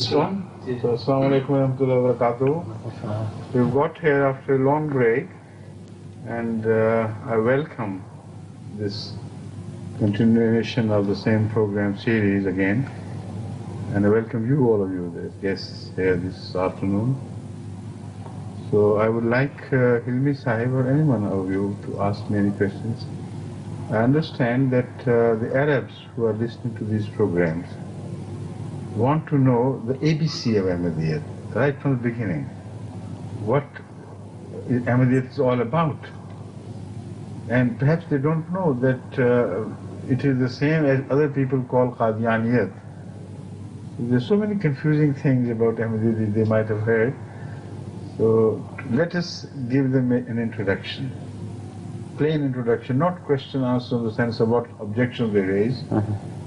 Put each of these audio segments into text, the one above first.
So, Assalamu alaikum wa rahmatullahi wa barakatuh. We've got here after a long break, and I welcome this continuation of the same program series again, and I welcome you, all of you, the guests here this afternoon. So I would like Hilmi Sahib or anyone of you to ask me any questions. I understand that the Arabs who are listening to these programs want to know the ABC of Ahmadiyyat, right from the beginning. What Ahmadiyyat is all about. And perhaps they don't know that it is the same as other people call Qadianiyat. There's so many confusing things about Ahmadiyyat they might have heard. So let us give them an introduction. Plain introduction, not question answer in the sense of what objections they raise,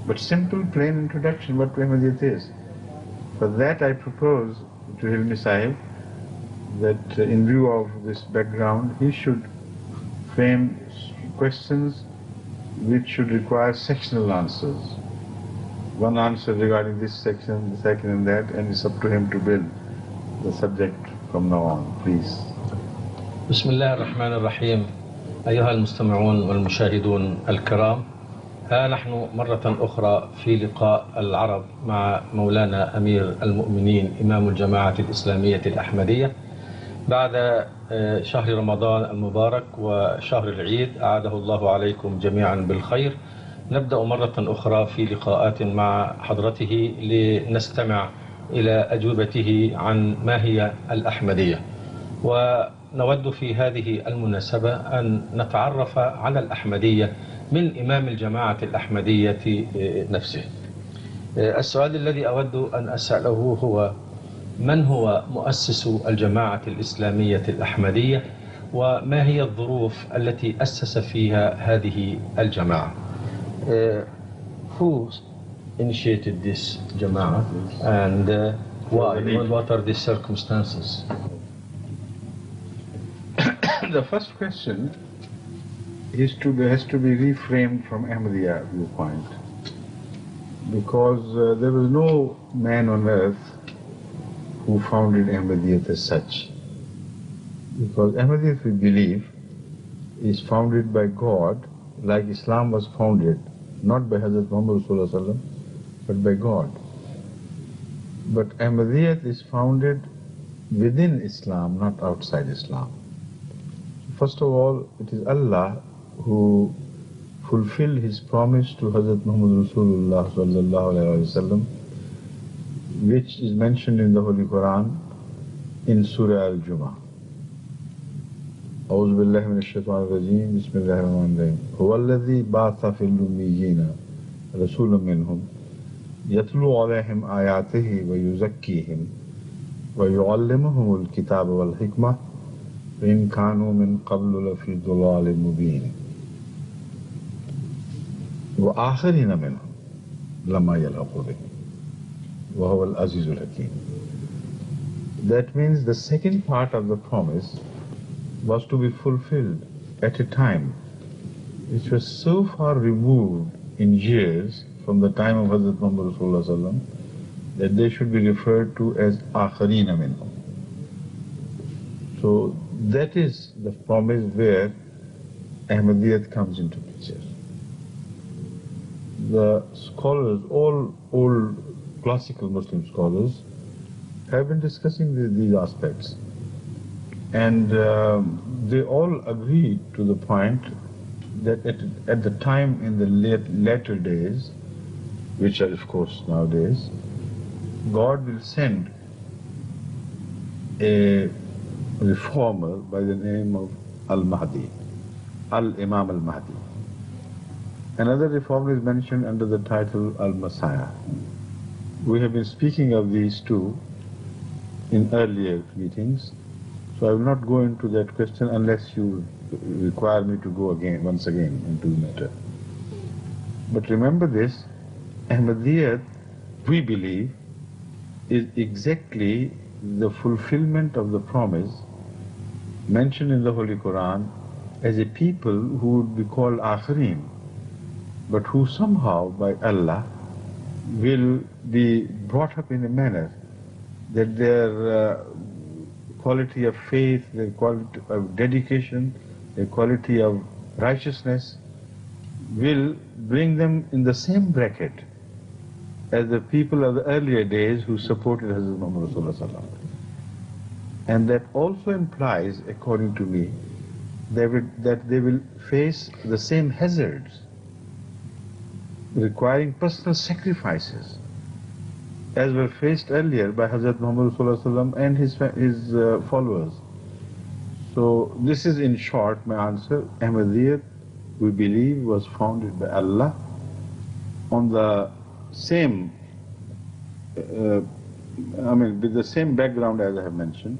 but simple, plain introduction what Ahmadiyyat is. For that I propose to Hilmi Sahib that in view of this background, he should frame questions which should require sectional answers. One answer regarding this section, the second and that, and it's up to him to build the subject from now on. Please. بسم الله الرحمن الرحيم. أيها المستمعون والمشاهدون الكرام، ها نحن مرة أخرى في لقاء العرب مع مولانا أمير المؤمنين إمام الجماعة الإسلامية الأحمدية بعد شهر رمضان المبارك وشهر العيد، أعاده الله عليكم جميعا بالخير. نبدأ مرة أخرى في لقاءات مع حضرته لنستمع إلى أجوبته عن ما هي الأحمدية، ونود في هذه المناسبة أن نتعرف على الأحمدية من إمام الجماعة الأحمدية نفسه. السؤال الذي أود أن أسأله هو: من هو مؤسس الجماعة الإسلامية الأحمدية، وما هي الظروف التي أسس فيها هذه الجماعة؟ Who initiated this Jama'ah and why? What are the circumstances? The first question has to be reframed from Ahmadiyya viewpoint, because there was no man on earth who founded Ahmadiyyat as such. Because Ahmadiyyat, we believe, is founded by God, like Islam was founded, not by Hazrat Muhammad Sallallahu Alaihi Wasallam, but by God. But Ahmadiyyat is founded within Islam, not outside Islam. First of all, it is Allah who fulfilled His promise to Hazrat Muhammad Rasulullah Sallallahu Alaihi Wasallam, which is mentioned in the Holy Quran in Surah Al-Jumu'ah. أعوذ بالله من الشيطان الرجيم بسم الله الرحمن الرحيم هو الذي بعث في الأميين رسولا منهم يتلو عليهم آياته ويزكيهم ويعلمهم الكتاب والحكمة وإن كانوا من قبل لفي ضلال مبين وآخرين منهم لما يلحقوا بهم وهو العزيز الحكيم. That means the second part of the promise was to be fulfilled at a time which was so far removed in years from the time of Hazrat Muhammad Rasulullah Sallam that they should be referred to as Akharina minhum. So that is the promise where Ahmadiyyat comes into picture. The scholars, all old classical Muslim scholars, have been discussing these aspects. And they all agree to the point that at the time in the latter days, which are of course nowadays, God will send a reformer by the name of Al-Mahdi, Al-Imam Al-Mahdi. Another reformer is mentioned under the title Al-Messiah. We have been speaking of these two in earlier meetings, so I will not go into that question unless you require me to go once again into the matter. But remember this, Ahmadiyyat, we believe, is exactly the fulfillment of the promise mentioned in the Holy Quran as a people who would be called Akhareen, but who somehow by Allah will be brought up in a manner that their quality of faith, their quality of dedication, their quality of righteousness will bring them in the same bracket as the people of the earlier days who supported Hazrat Muhammad Rasulullah Sallallahu Alaihi Wasallam. And that also implies, according to me, that they will face the same hazards, requiring personal sacrifices, as were faced earlier by Hazrat Muhammad Rasulullah Sallallahu Alaihi Wasallam and his followers. So this is in short my answer. Ahmadiyya, we believe, was founded by Allah on the same, with the same background as I have mentioned.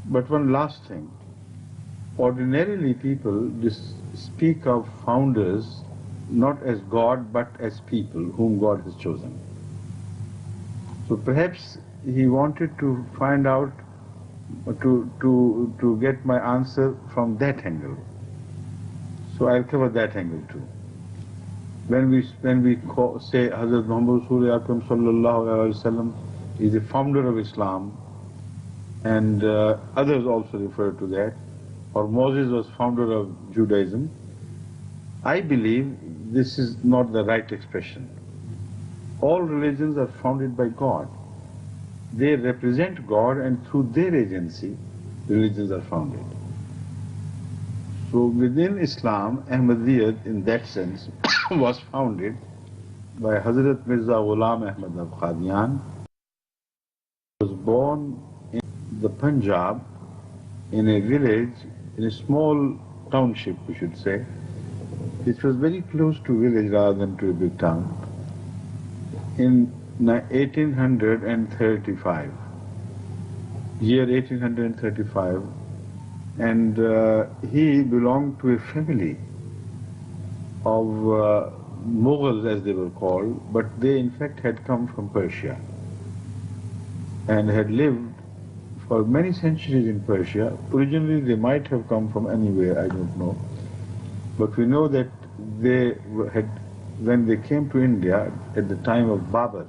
But one last thing. Ordinarily people speak of founders not as God but as people whom God has chosen. So perhaps he wanted to find out, to get my answer from that angle. So I'll cover that angle too. When we say Hazrat Muhammad Rasulullah Sallallahu Alaihi Wasallam is the founder of Islam, and others also refer to that, or Moses was founder of Judaism, I believe this is not the right expression. All religions are founded by God. They represent God, and through their agency, religions are founded. So within Islam, Ahmadiyya in that sense was founded by Hazrat Mirza Ghulam Ahmad of Qadian. He was born in the Punjab, in a village, in a small township we should say, which was very close to village rather than to a big town, in 1835, year 1835, and he belonged to a family of Mughals, as they were called, but they in fact had come from Persia and had lived for many centuries in Persia. Originally they might have come from anywhere, I don't know, but we know that they had, when they came to India at the time of Babur,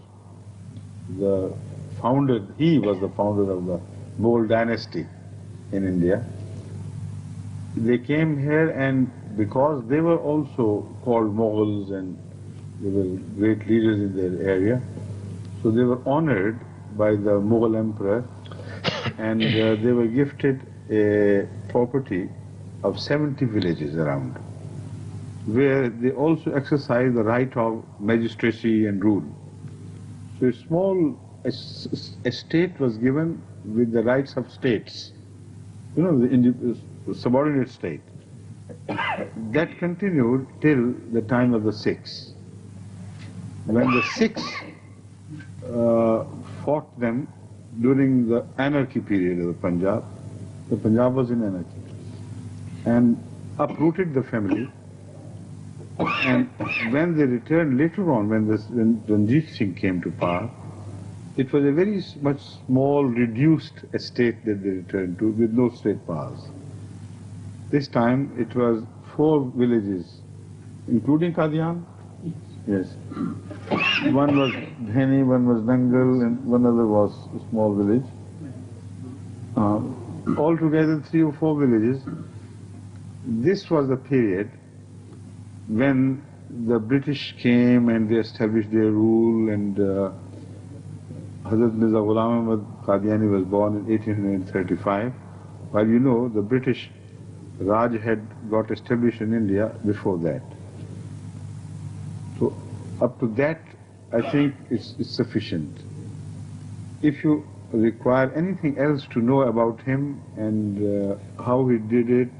the founder, he was the founder of the Mughal dynasty in India. They came here, and because they were also called Mughals and they were great leaders in their area, so they were honored by the Mughal emperor, and they were gifted a property of 70 villages around, where they also exercised the right of magistracy and rule. So a small estate was given with the rights of states, you know, the subordinate state. That continued till the time of the Sikhs. When the Sikhs fought them during the anarchy period of the Punjab was in anarchy, and uprooted the family. And when they returned later on, when Ranjit Singh came to power, it was a very much small, reduced estate that they returned to with no state powers. This time it was 4 villages, including Qadian. Yes. One was Dhani, one was Dangal, and one other was a small village. Altogether 3 or 4 villages. This was the period when the British came and they established their rule, and Hazrat Mirza Ghulam Ahmad Qadiani was born in 1835, while you know the British Raj had got established in India before that. So up to that I think it's sufficient. If you require anything else to know about him and how he did it,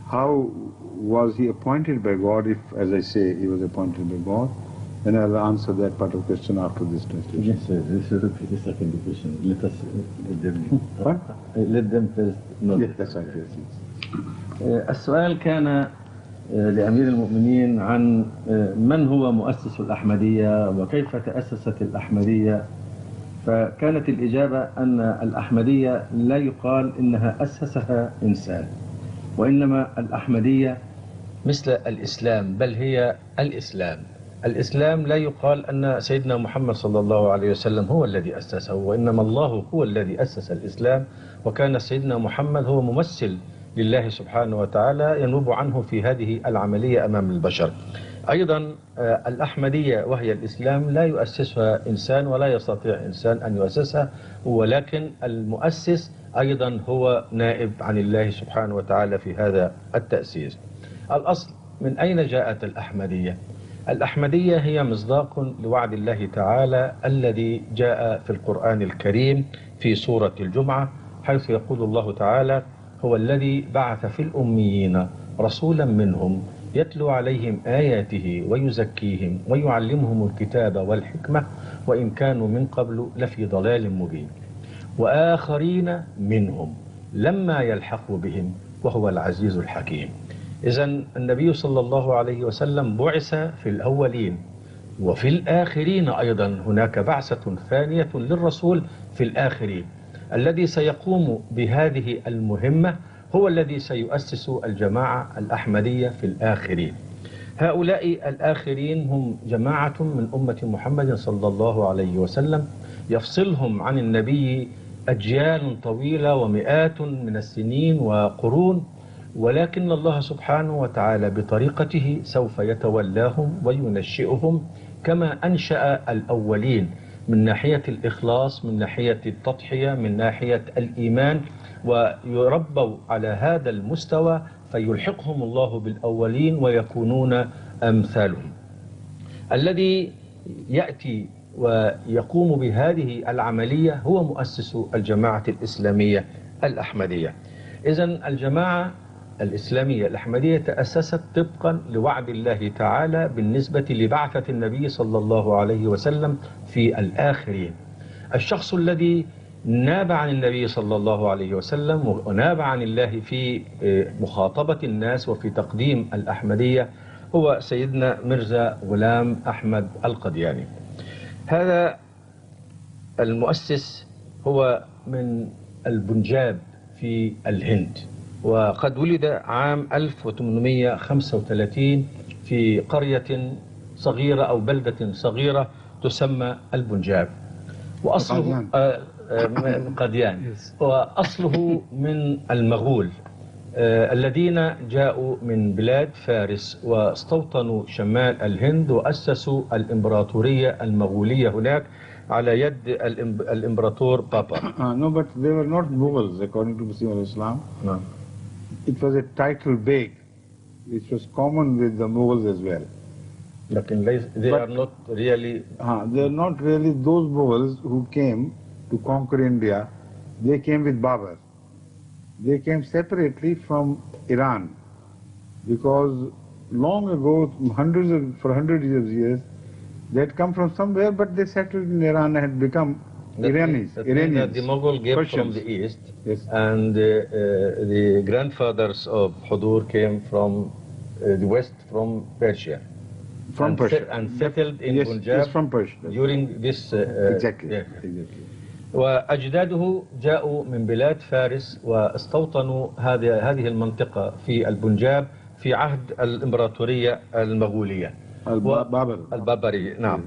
how was he appointed by God, if, as I say, he was appointed by God, then I'll answer that part of the question after this translation. Yes, sir. This is the second question. Let us let them. What? Let them first. No. Yes, that's right. Yes. السؤال كان لأمير المؤمنين عن من هو مؤسس الأحمدية وكيف تأسست الأحمدية، فكانت الإجابة أن الأحمدية لا يقال إنها أسسها إنسان، وإنما الأحمدية مثل الإسلام، بل هي الإسلام، الإسلام لا يقال أن سيدنا محمد صلى الله عليه وسلم هو الذي أسسه، وإنما الله هو الذي أسس الإسلام، وكان سيدنا محمد هو ممثل لله سبحانه وتعالى ينوب عنه في هذه العملية أمام البشر. أيضا الأحمدية وهي الإسلام لا يؤسسها إنسان ولا يستطيع إنسان أن يؤسسها، ولكن المؤسس أيضا هو نائب عن الله سبحانه وتعالى في هذا التأسيس. الأصل من أين جاءت الأحمدية؟ الأحمدية هي مصداق لوعد الله تعالى الذي جاء في القرآن الكريم في سورة الجمعة، حيث يقول الله تعالى: هو الذي بعث في الأميين رسولا منهم يتلو عليهم آياته ويزكيهم ويعلمهم الكتاب والحكمة وإن كانوا من قبل لفي ضلال مبين وآخرين منهم لما يلحقوا بهم وهو العزيز الحكيم. إذن النبي صلى الله عليه وسلم بعث في الأولين، وفي الآخرين أيضا هناك بعثة ثانية للرسول في الآخرين. الذي سيقوم بهذه المهمة هو الذي سيؤسس الجماعة الأحمدية في الآخرين. هؤلاء الآخرين هم جماعة من أمة محمد صلى الله عليه وسلم، يفصلهم عن النبي أجيال طويلة ومئات من السنين وقرون، ولكن الله سبحانه وتعالى بطريقته سوف يتولاهم وينشئهم كما أنشأ الأولين، من ناحية الإخلاص، من ناحية التضحية، من ناحية الإيمان، ويربوا على هذا المستوى فيلحقهم الله بالأولين ويكونون أمثالهم. الذي يأتي ويقوم بهذه العملية هو مؤسس الجماعة الإسلامية الأحمدية. إذن الجماعة الإسلامية الأحمدية تأسست طبقا لوعد الله تعالى بالنسبة لبعثة النبي صلى الله عليه وسلم في الآخرين. الشخص الذي ناب عن النبي صلى الله عليه وسلم وناب عن الله في مخاطبة الناس وفي تقديم الأحمدية هو سيدنا مرزا غلام أحمد القدياني. هذا المؤسس هو من البنجاب في الهند، وقد ولد عام 1835 في قرية صغيرة أو بلدة صغيرة تسمى البنجاب، وأصله من قديان، وأصله من المغول الذين جاءوا من بلاد فارس واستوطنوا شمال الهند وأسسوا الإمبراطورية المغولية هناك على يد الإمبراطور بابا. No, but they were not Mughals according to Muslim Islam. No. It was a title beg, which was common with the Mughals as well. لكن they are not really. They are not really those Mughals who came to conquer India. They came with Babur. They came separately from Iran, because long ago, for hundreds of years, they had come from somewhere, but they settled in Iran and had become Iranians. The Mughal came from the east, yes, and the grandfathers of Hudur came from the west, from Persia. From Persia. And settled in Punjab. Yes, from Persia. During this. Exactly. Yeah. Exactly. وأجداده جاءوا من بلاد فارس واستوطنوا هذه المنطقة في البنجاب في عهد الإمبراطورية المغولية البابرية. نعم.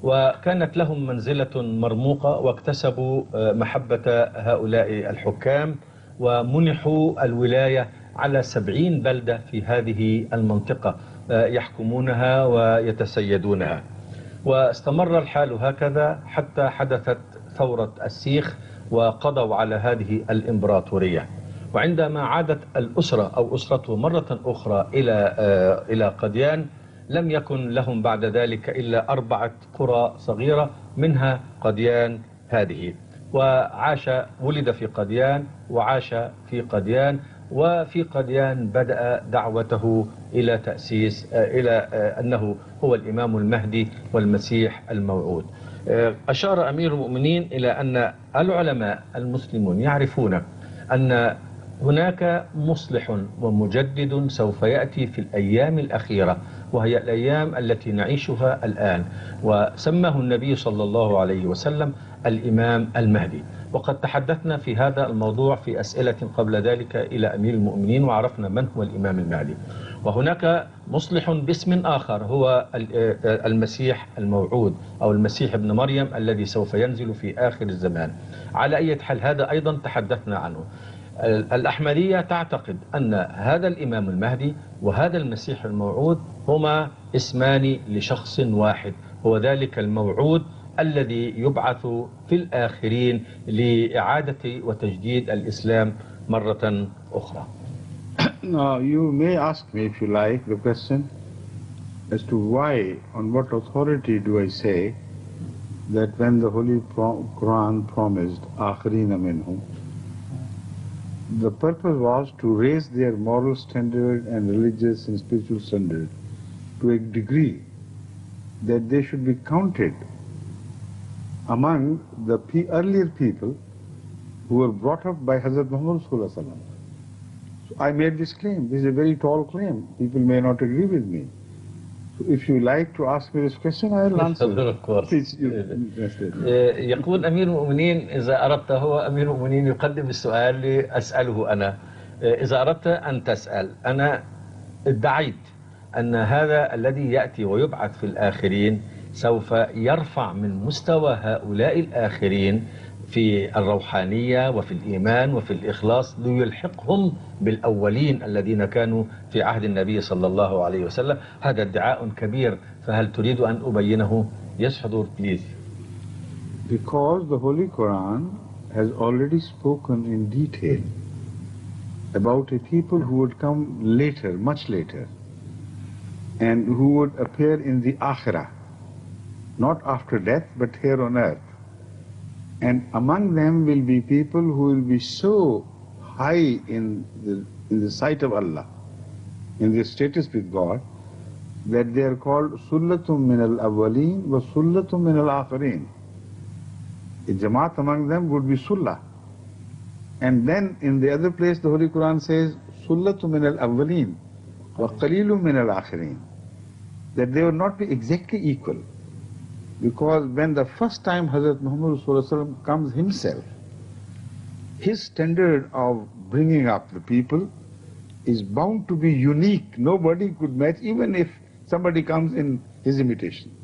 وكانت لهم منزلة مرموقة، واكتسبوا محبة هؤلاء الحكام ومنحوا الولاية على 70 بلدة في هذه المنطقة يحكمونها ويتسيدونها. واستمر الحال هكذا حتى حدثت ثورة السيخ وقضوا على هذه الإمبراطورية. وعندما عادت الأسرة أو أسرته مرة أخرى إلى قديان، لم يكن لهم بعد ذلك إلا 4 قرى صغيرة منها قديان هذه. ولد في قديان وعاش في قديان، وفي قديان بدأ دعوته إلى تأسيس إلى أنه هو الإمام المهدي والمسيح الموعود. أشار أمير المؤمنين إلى أن العلماء المسلمون يعرفون أن هناك مصلح ومجدد سوف يأتي في الأيام الأخيرة، وهي الأيام التي نعيشها الآن، وسماه النبي صلى الله عليه وسلم الإمام المهدي. وقد تحدثنا في هذا الموضوع في أسئلة قبل ذلك إلى أمير المؤمنين وعرفنا من هو الإمام المهدي. وهناك مصلح باسم آخر هو المسيح الموعود أو المسيح ابن مريم الذي سوف ينزل في آخر الزمان. على أي حال هذا أيضا تحدثنا عنه. الأحمدية تعتقد أن هذا الإمام المهدي وهذا المسيح الموعود هما اسمان لشخص واحد، هو ذلك الموعود الذي يبعث في الآخرين لإعادة وتجديد الإسلام مرة أخرى. Now you may ask me, if you like, the question as to why, on what authority do I say that when the Holy Quran promised Akharina minhum, the purpose was to raise their moral standard and religious and spiritual standard to a degree that they should be counted among the earlier people who were brought up by Hazrat Muhammad Sallallahu Alaihi Wasallam. So I made this claim. This is a very tall claim. People may not agree with me. So if you like to ask me this question, I will answer. Of course. يقول أمير المؤمنين إذا أردت، هو أمير المؤمنين يقدم السؤال لأسأله أنا. إذا أردت أن تسأل، أنا ادعيت أن هذا الذي يأتي ويبعث في الآخرين سوف يرفع من مستوى هؤلاء الآخرين في الروحانية وفي الإيمان وفي الإخلاص ليلحقهم بالأولين الذين كانوا في عهد النبي صلى الله عليه وسلم. هذا ادعاء كبير، فهل تريد أن أبينه؟ Yes, Hadur, please. Because the Holy Quran has already spoken in detail about a people who would come later, much later, and who would appear in the Akhirah, not after death, but here on earth. And among them will be people who will be so high in the sight of Allah, in their status with God, that they are called Sullatum min al-awwaleen wa Sullatum min al-akhirin. A Jamaat among them would be Sulla. And then in the other place the Holy Quran says Sullatum min al-awwaleen wa qalilum min al-akhirin. That they would not be exactly equal. Because when the first time Hazrat Muhammad comes himself, his standard of bringing up the people is bound to be unique. Nobody could match, even if somebody comes in his imitation.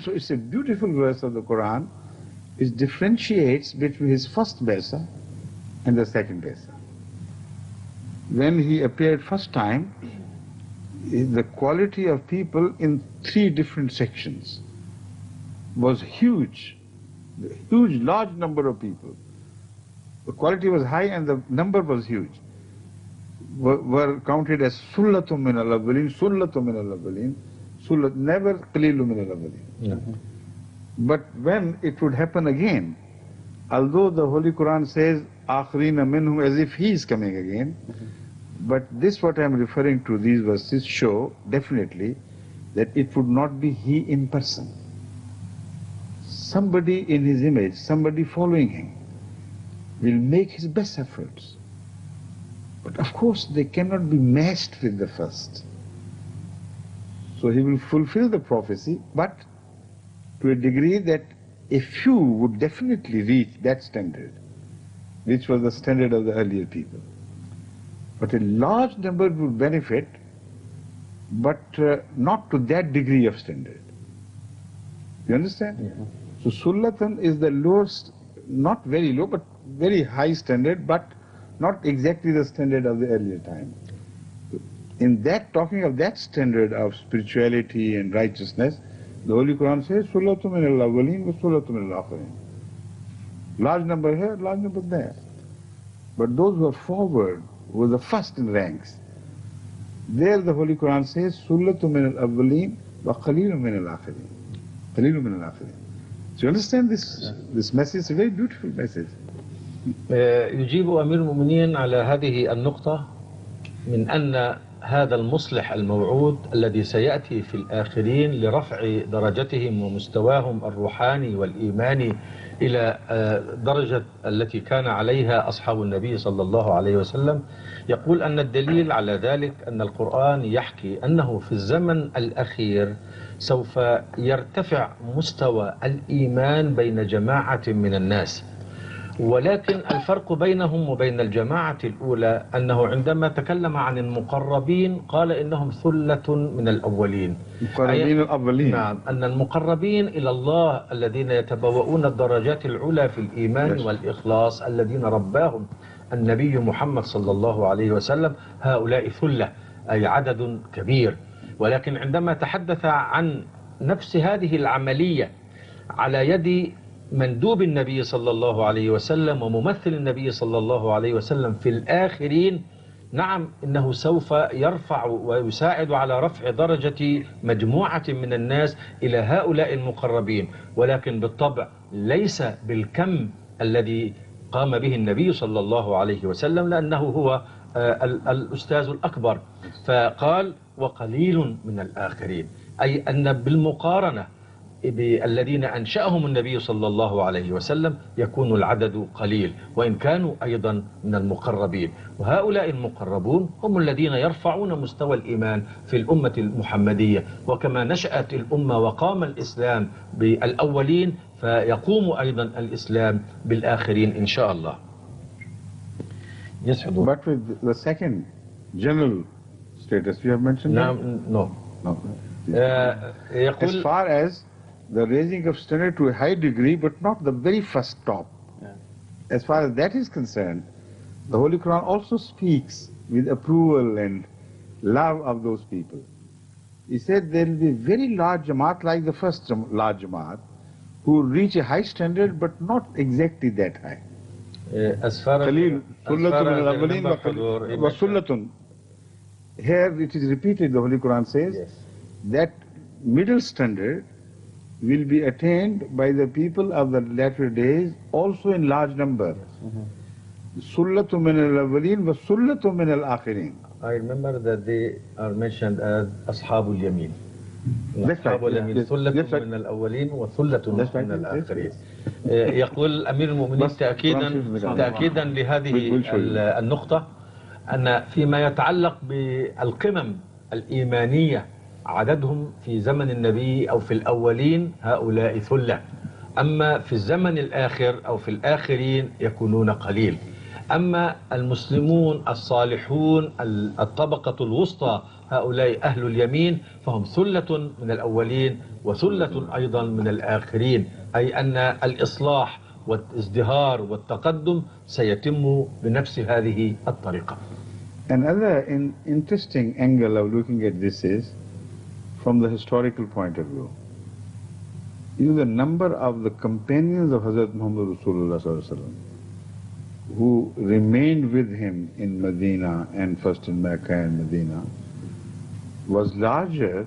So it's a beautiful verse of the Quran. It differentiates between his first Besa and the second Besa. When he appeared first time, the quality of people in 3 different sections was huge, large number of people. The quality was high and the number was huge. Were counted as Sullatum min al-awwaleen, Sullatum min al-awwaleen, Sullat, never Qalilum min al-awwaleen. But when it would happen again, although the Holy Quran says Akharina minhum, as if he is coming again, but this what I am referring to, these verses show definitely that it would not be he in person. Somebody in his image, somebody following him, will make his best efforts. But of course they cannot be matched with the first. So he will fulfill the prophecy, but to a degree that a few would definitely reach that standard, which was the standard of the earlier people. But a large number would benefit, but not to that degree of standard. You understand? Yeah. So Sullatan is the lowest, not very low, but very high standard, but not exactly the standard of the earlier time. In that, talking of that standard of spirituality and righteousness, the Holy Quran says, Sullatum min al-awwaleen wa Sullatum min al-akhirin. Large number here, large number there. But those who are forward, who are the first in ranks, there the Holy Quran says, Sullatum min al-awwaleen wa qalilum min al-akhirin. Qalilum min al-akhirin. So you understand this message? It's a very beautiful message. يجيب أمير المؤمنين على هذه النقطة من أن هذا المصلح الموعود الذي سيأتي في الآخرين لرفع درجتهم ومستواهم الروحاني والإيماني إلى درجة التي كان عليها أصحاب النبي صلى الله عليه وسلم، يقول أن الدليل على ذلك أن القرآن يحكي أنه في الزمن الأخير سوف يرتفع مستوى الإيمان بين جماعة من الناس. ولكن الفرق بينهم وبين الجماعة الأولى أنه عندما تكلم عن المقربين قال إنهم ثلة من الأولين. مقربين الأولين. نعم، أن المقربين إلى الله الذين يتبوؤون الدرجات العلى في الإيمان والإخلاص الذين رباهم النبي محمد صلى الله عليه وسلم، هؤلاء ثلة أي عدد كبير. ولكن عندما تحدث عن نفس هذه العملية على يد مندوب النبي صلى الله عليه وسلم وممثل النبي صلى الله عليه وسلم في الآخرين، نعم إنه سوف يرفع ويساعد على رفع درجة مجموعة من الناس إلى هؤلاء المقربين، ولكن بالطبع ليس بالكم الذي قام به النبي صلى الله عليه وسلم، لأنه هو الأستاذ الأكبر. فقال وقليل من الآخرين، أي أن بالمقارنة بالذين أنشأهم النبي صلى الله عليه وسلم يكون العدد قليل، وإن كانوا أيضا من المقربين. وهؤلاء المقربون هم الذين يرفعون مستوى الإيمان في الأمة المحمدية. وكما نشأت الأمة وقام الإسلام بالأولين فيقوم أيضا الإسلام بالآخرين إن شاء الله. Yes, but with the second general status you have mentioned. No. As far as the raising of standard to a high degree, but not the very first top. As far as that is concerned, the Holy Quran also speaks with approval and love of those people. He said there will be very large Jamaat like the first large Jamaat who reach a high standard but not exactly that high. As far as here it is repeated, the Holy Quran says that middle standard will be attained by the people of the latter days also in large number. Sullatu min al-awwalin wa sullatu min al-akhirin. I remember that they are mentioned as Ashabul Yamin. أصحاب اليمين ثلة من الأولين وثلة من الآخرين. يقول أمير المؤمنين تأكيدا لهذه النقطة أن فيما يتعلق بالقمم الإيمانية عددهم في زمن النبي أو في الأولين هؤلاء ثلة، أما في الزمن الآخر أو في الآخرين يكونون قليل. أما المسلمون الصالحون الطبقة الوسطى هؤلاء أهل اليمين فهم ثلة من الأولين وثلة أيضا من الآخرين، أي أن الإصلاح والازدهار والتقدم سيتم بنفس هذه الطريقة. Another interesting angle of looking at this is from the historical point of view. The number of the companions of Hazrat Muhammad Rasulullah who remained with him in Medina and first in Mecca and Medina was larger,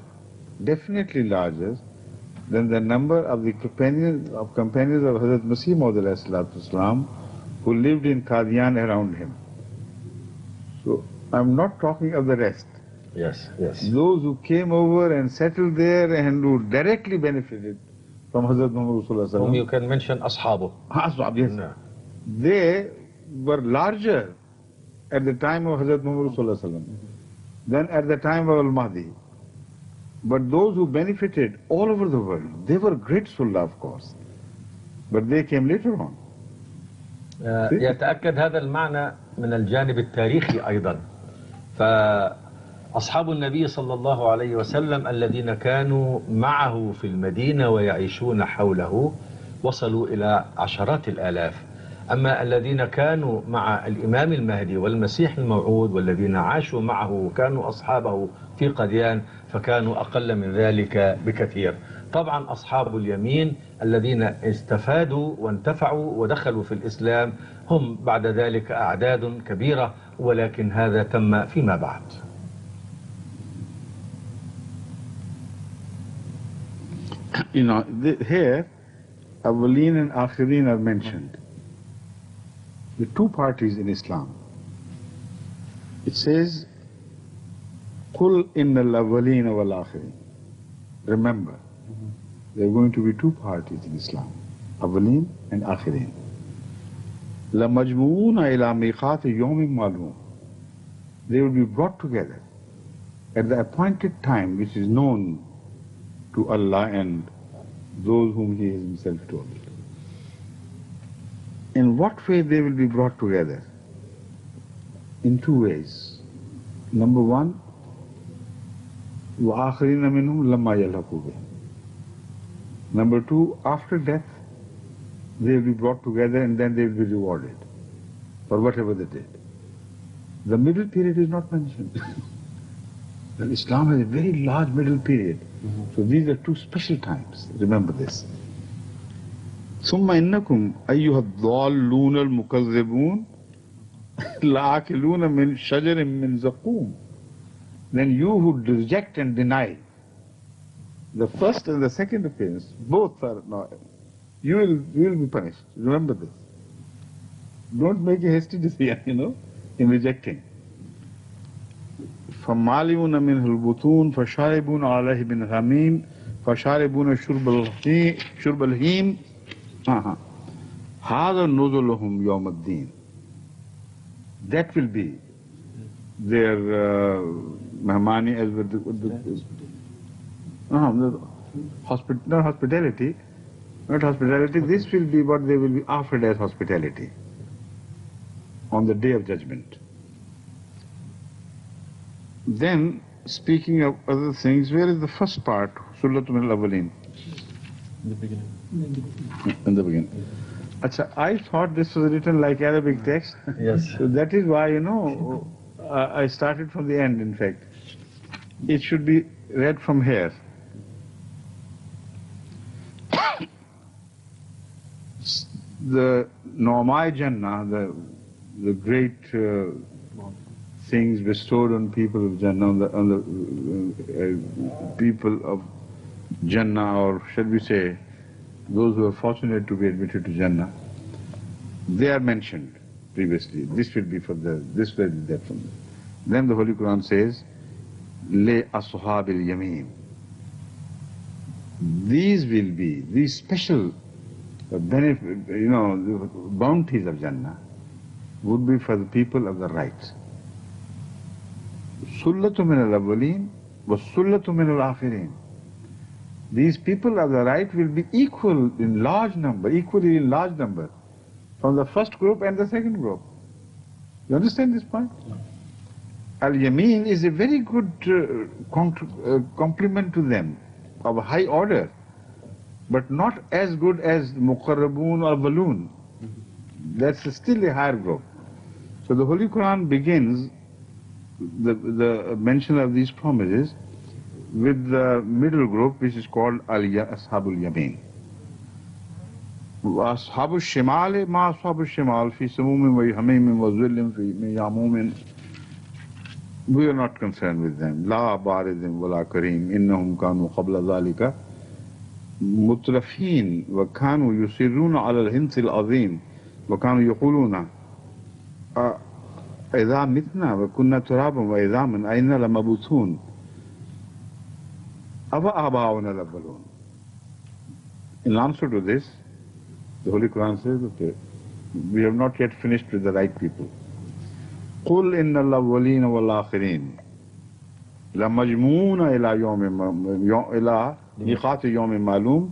definitely larger than the number of the companions of Hazrat Masih Maud who lived in Qadian around him. So I'm not talking of the rest. Yes. Those who came over and settled there and who directly benefited from Hazrat Muhammad Rasulullah. Whom you can mention Ashabu. Ashab, yes. No. They were larger at the time of Hazrat Muhammad Rasulullah than at the time of Al-Mahdi. But those who benefited all over the world, they were great Sunnah, of course. But they came later on. يتأكد هذا المعنى من الجانب التاريخي أيضا. فأصحاب النبي صلى الله عليه وسلم الذين كانوا معه في المدينة ويعيشون حوله وصلوا إلى عشرات الآلاف. أما الذين كانوا مع الإمام المهدي والمسيح الموعود والذين عاشوا معه وكانوا أصحابه في قديان فكانوا أقل من ذلك بكثير. طبعا أصحاب اليمين الذين استفادوا وانتفعوا ودخلوا في الإسلام هم بعد ذلك أعداد كبيرة، ولكن هذا تم فيما بعد. Here Awwalin and Akhirin are mentioned. The two parties in Islam. It says, Qul innal awwalina wal akhirin. Remember, there are going to be two parties in Islam, Awwalin and Akhirin. La majmu'una ila miqati yawmin ma'lum. They will be brought together at the appointed time which is known to Allah and those whom He has Himself told. In what way they will be brought together? In two ways. Number one, وَآخَرِينَ مِنْهُمْ لَمَّا يَلْحَقُوا بِهِمْ. Number two, after death, they will be brought together and then they will be rewarded for whatever they did. The middle period is not mentioned. Well, Islam has a very large middle period. So these are two special times. Remember this. ثُمَّ إِنَّكُمْ أَيُّهَا الضَّالُّونَ الْمُكَذِّبُونَ لَآكِلُونَ مِنْ شَجَرٍ مِّنْ زَقُومٍ. Then you who reject and deny the first and the second appearance, both are not, you will be punished. Remember this. Don't make a hasty decision, in rejecting. فَمَالِيُونَ مِنْهُ الْبُطُونَ فَشَارِبُونَ عَلَيْهِ بِنْ غَمِيمٍ فَشَارِبُونَ شُرْبَ الْهِيمِ هَذَا نُزُلُهُمْ يَوْمَ الدِّينِ. That will be their mehmani, as with not hospitality. This will be what they will be offered as hospitality on the Day of Judgment. Then, speaking of other things, where is the first part? Sullatum al-Awwaleen. In the beginning. In the beginning. Achha, I thought this was written like Arabic text. Yes. So that is why, I started from the end, in fact. It should be read from here. The Naumai Jannah, the great things bestowed on people of Jannah, on the people of Jannah, or shall we say, those who are fortunate to be admitted to Jannah, they are mentioned previously. This will be for this will be that from them. Then the Holy Quran says, Le ashabil yameen. These will be, these special benefit, the bounties of Jannah would be for the people of the right. Sullatu min al-awwaleen wa sullatu min al-akhirin. These people of the right will be equally in large number from the first group and the second group. You understand this point? Al-Yameen is a very good compliment to them, of a high order, but not as good as Muqarrabun or Waloon. That's still a higher group. So the Holy Quran begins the mention of these promises with the middle group, which is called Ashabul Yameen. Ashabul Shimal ma Ashabul Shimal fi samumin wa hamim wa zillim fi yamumin. We are not concerned with them. La baridin wa la kareem innahum kanu qabla dhalika mutrafin wa kanu yusirruna ala al-hinsi al-azim wa kanu yaquluna idha mitna wa kunna turaban wa idhaman ayna lamabuthun. In answer to this, the Holy Quran says, okay, we have not yet finished with the right people. قُلْ إِنَّ الْأَوَّلِينَ وَالْآخِرِينَ لَمَجْمُونَ إِلَى مِيقَاتِ يَوْمٍ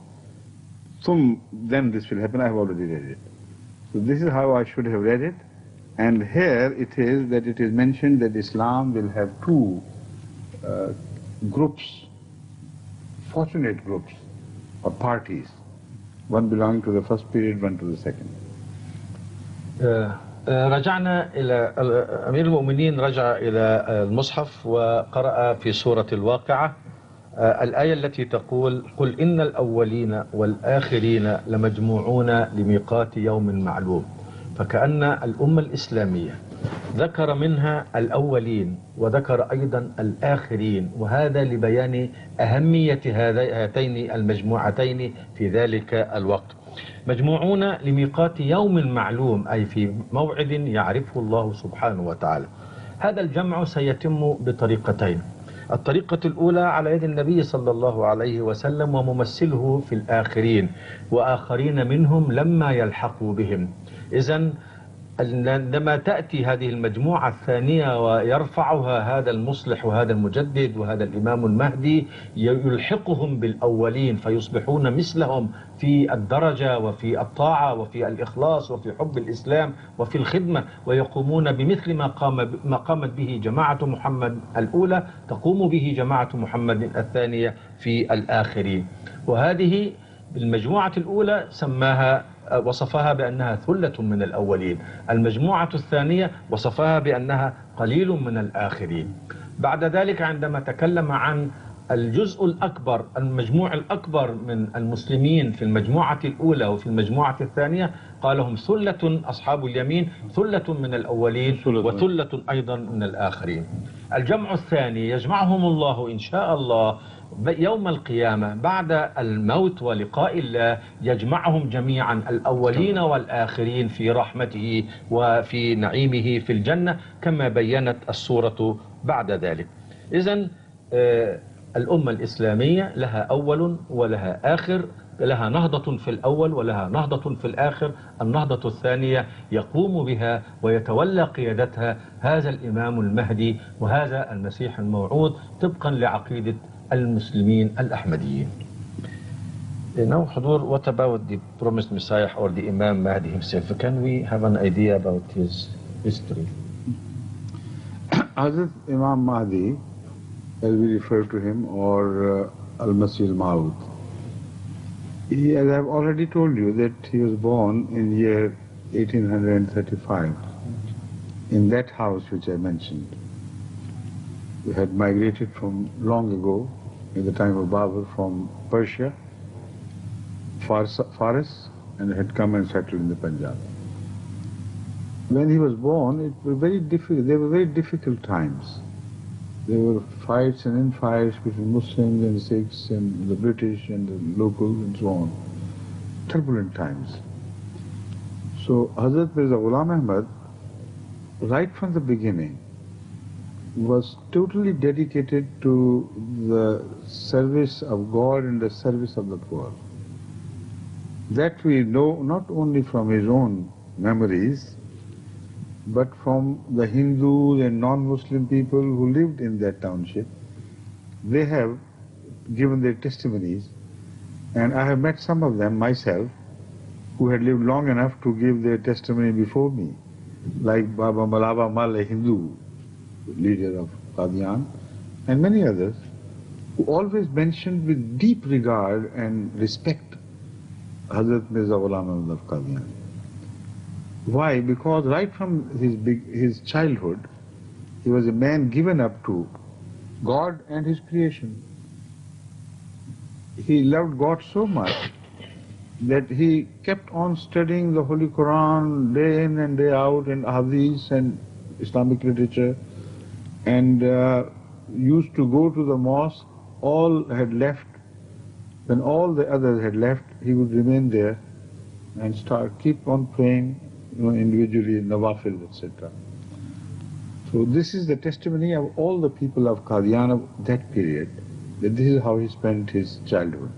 مَعْلُومٍ. Then this will happen. I have already read it. So this is how I should have read it. And here it is that it is mentioned that Islam will have two groups, fortunate groups or parties, one belonging to the first period, one to the second. رجعنا إلى أمير المؤمنين، رجع إلى المصحف وقرأ في سورة الواقعة الآية التي تقول قل إن الأولين والآخرين لمجموعون لميقات يوم معلوم. فكأن الأمة الإسلامية ذكر منها الأولين وذكر أيضا الآخرين، وهذا لبيان أهمية هاتين المجموعتين في ذلك الوقت. مجموعون لميقات يوم معلوم، أي في موعد يعرفه الله سبحانه وتعالى. هذا الجمع سيتم بطريقتين. الطريقة الأولى على يد النبي صلى الله عليه وسلم وممثله في الآخرين، وآخرين منهم لما يلحقوا بهم. إذن عندما تأتي هذه المجموعة الثانية ويرفعها هذا المصلح وهذا المجدد وهذا الإمام المهدي، يلحقهم بالأولين فيصبحون مثلهم في الدرجة وفي الطاعة وفي الإخلاص وفي حب الإسلام وفي الخدمة، ويقومون بمثل ما قامت به جماعة محمد الأولى تقوم به جماعة محمد الثانية في الآخرين. وهذه المجموعة الأولى وصفها بأنها ثلة من الأولين، المجموعة الثانية وصفها بأنها قليل من الآخرين. بعد ذلك عندما تكلم عن الجزء الأكبر، المجموع الأكبر من المسلمين في المجموعة الأولى وفي المجموعة الثانية، قال هم ثلة أصحاب اليمين، ثلة من الأولين وثلة أيضا من الآخرين. الجمع الثاني يجمعهم الله إن شاء الله يوم القيامة بعد الموت ولقاء الله، يجمعهم جميعا الأولين والآخرين في رحمته وفي نعيمه في الجنة كما بيّنت السورة بعد ذلك. إذن الأمة الإسلامية لها أول ولها آخر، لها نهضة في الأول ولها نهضة في الآخر. النهضة الثانية يقوم بها ويتولى قيادتها هذا الإمام المهدي وهذا المسيح الموعود طبقا لعقيدة المسلمين الأحمديين. Now, Hudur, what about the promised Messiah or the Imam Mahdi himself? Can we have an idea about his history? Hazrat Imam Mahdi, as we refer to him, or Al-Masih al-Maud, as I've already told you that he was born in year 1835 in that house which I mentioned. We had migrated from long ago, in the time of Babur, from Persia, Faris, and had come and settled in the Punjab. When he was born, it was very difficult. They were very difficult times. There were fights and infights between Muslims and Sikhs and the British and the locals and so on. Turbulent times. So Hazrat Mirza Ghulam Ahmad, right from the beginning, was totally dedicated to the service of God and the service of the poor. That we know not only from his own memories, but from the Hindus and non-Muslim people who lived in that township. They have given their testimonies, and I have met some of them myself who had lived long enough to give their testimony before me, like Baba Malaba Mal, a Hindu leader of Qadian, and many others, who always mentioned with deep regard and respect Hazrat Mirza Ghulam Ahmad of Qadian. Why? Because right from his childhood, he was a man given up to God and his creation. He loved God so much that he kept on studying the Holy Quran day in and day out, and Hadith and Islamic literature, and used to go to the mosque. All had left. When all the others had left, he would remain there and keep on praying, individually, Nawafil, etc. So this is the testimony of all the people of Qadian of that period, that this is how he spent his childhood.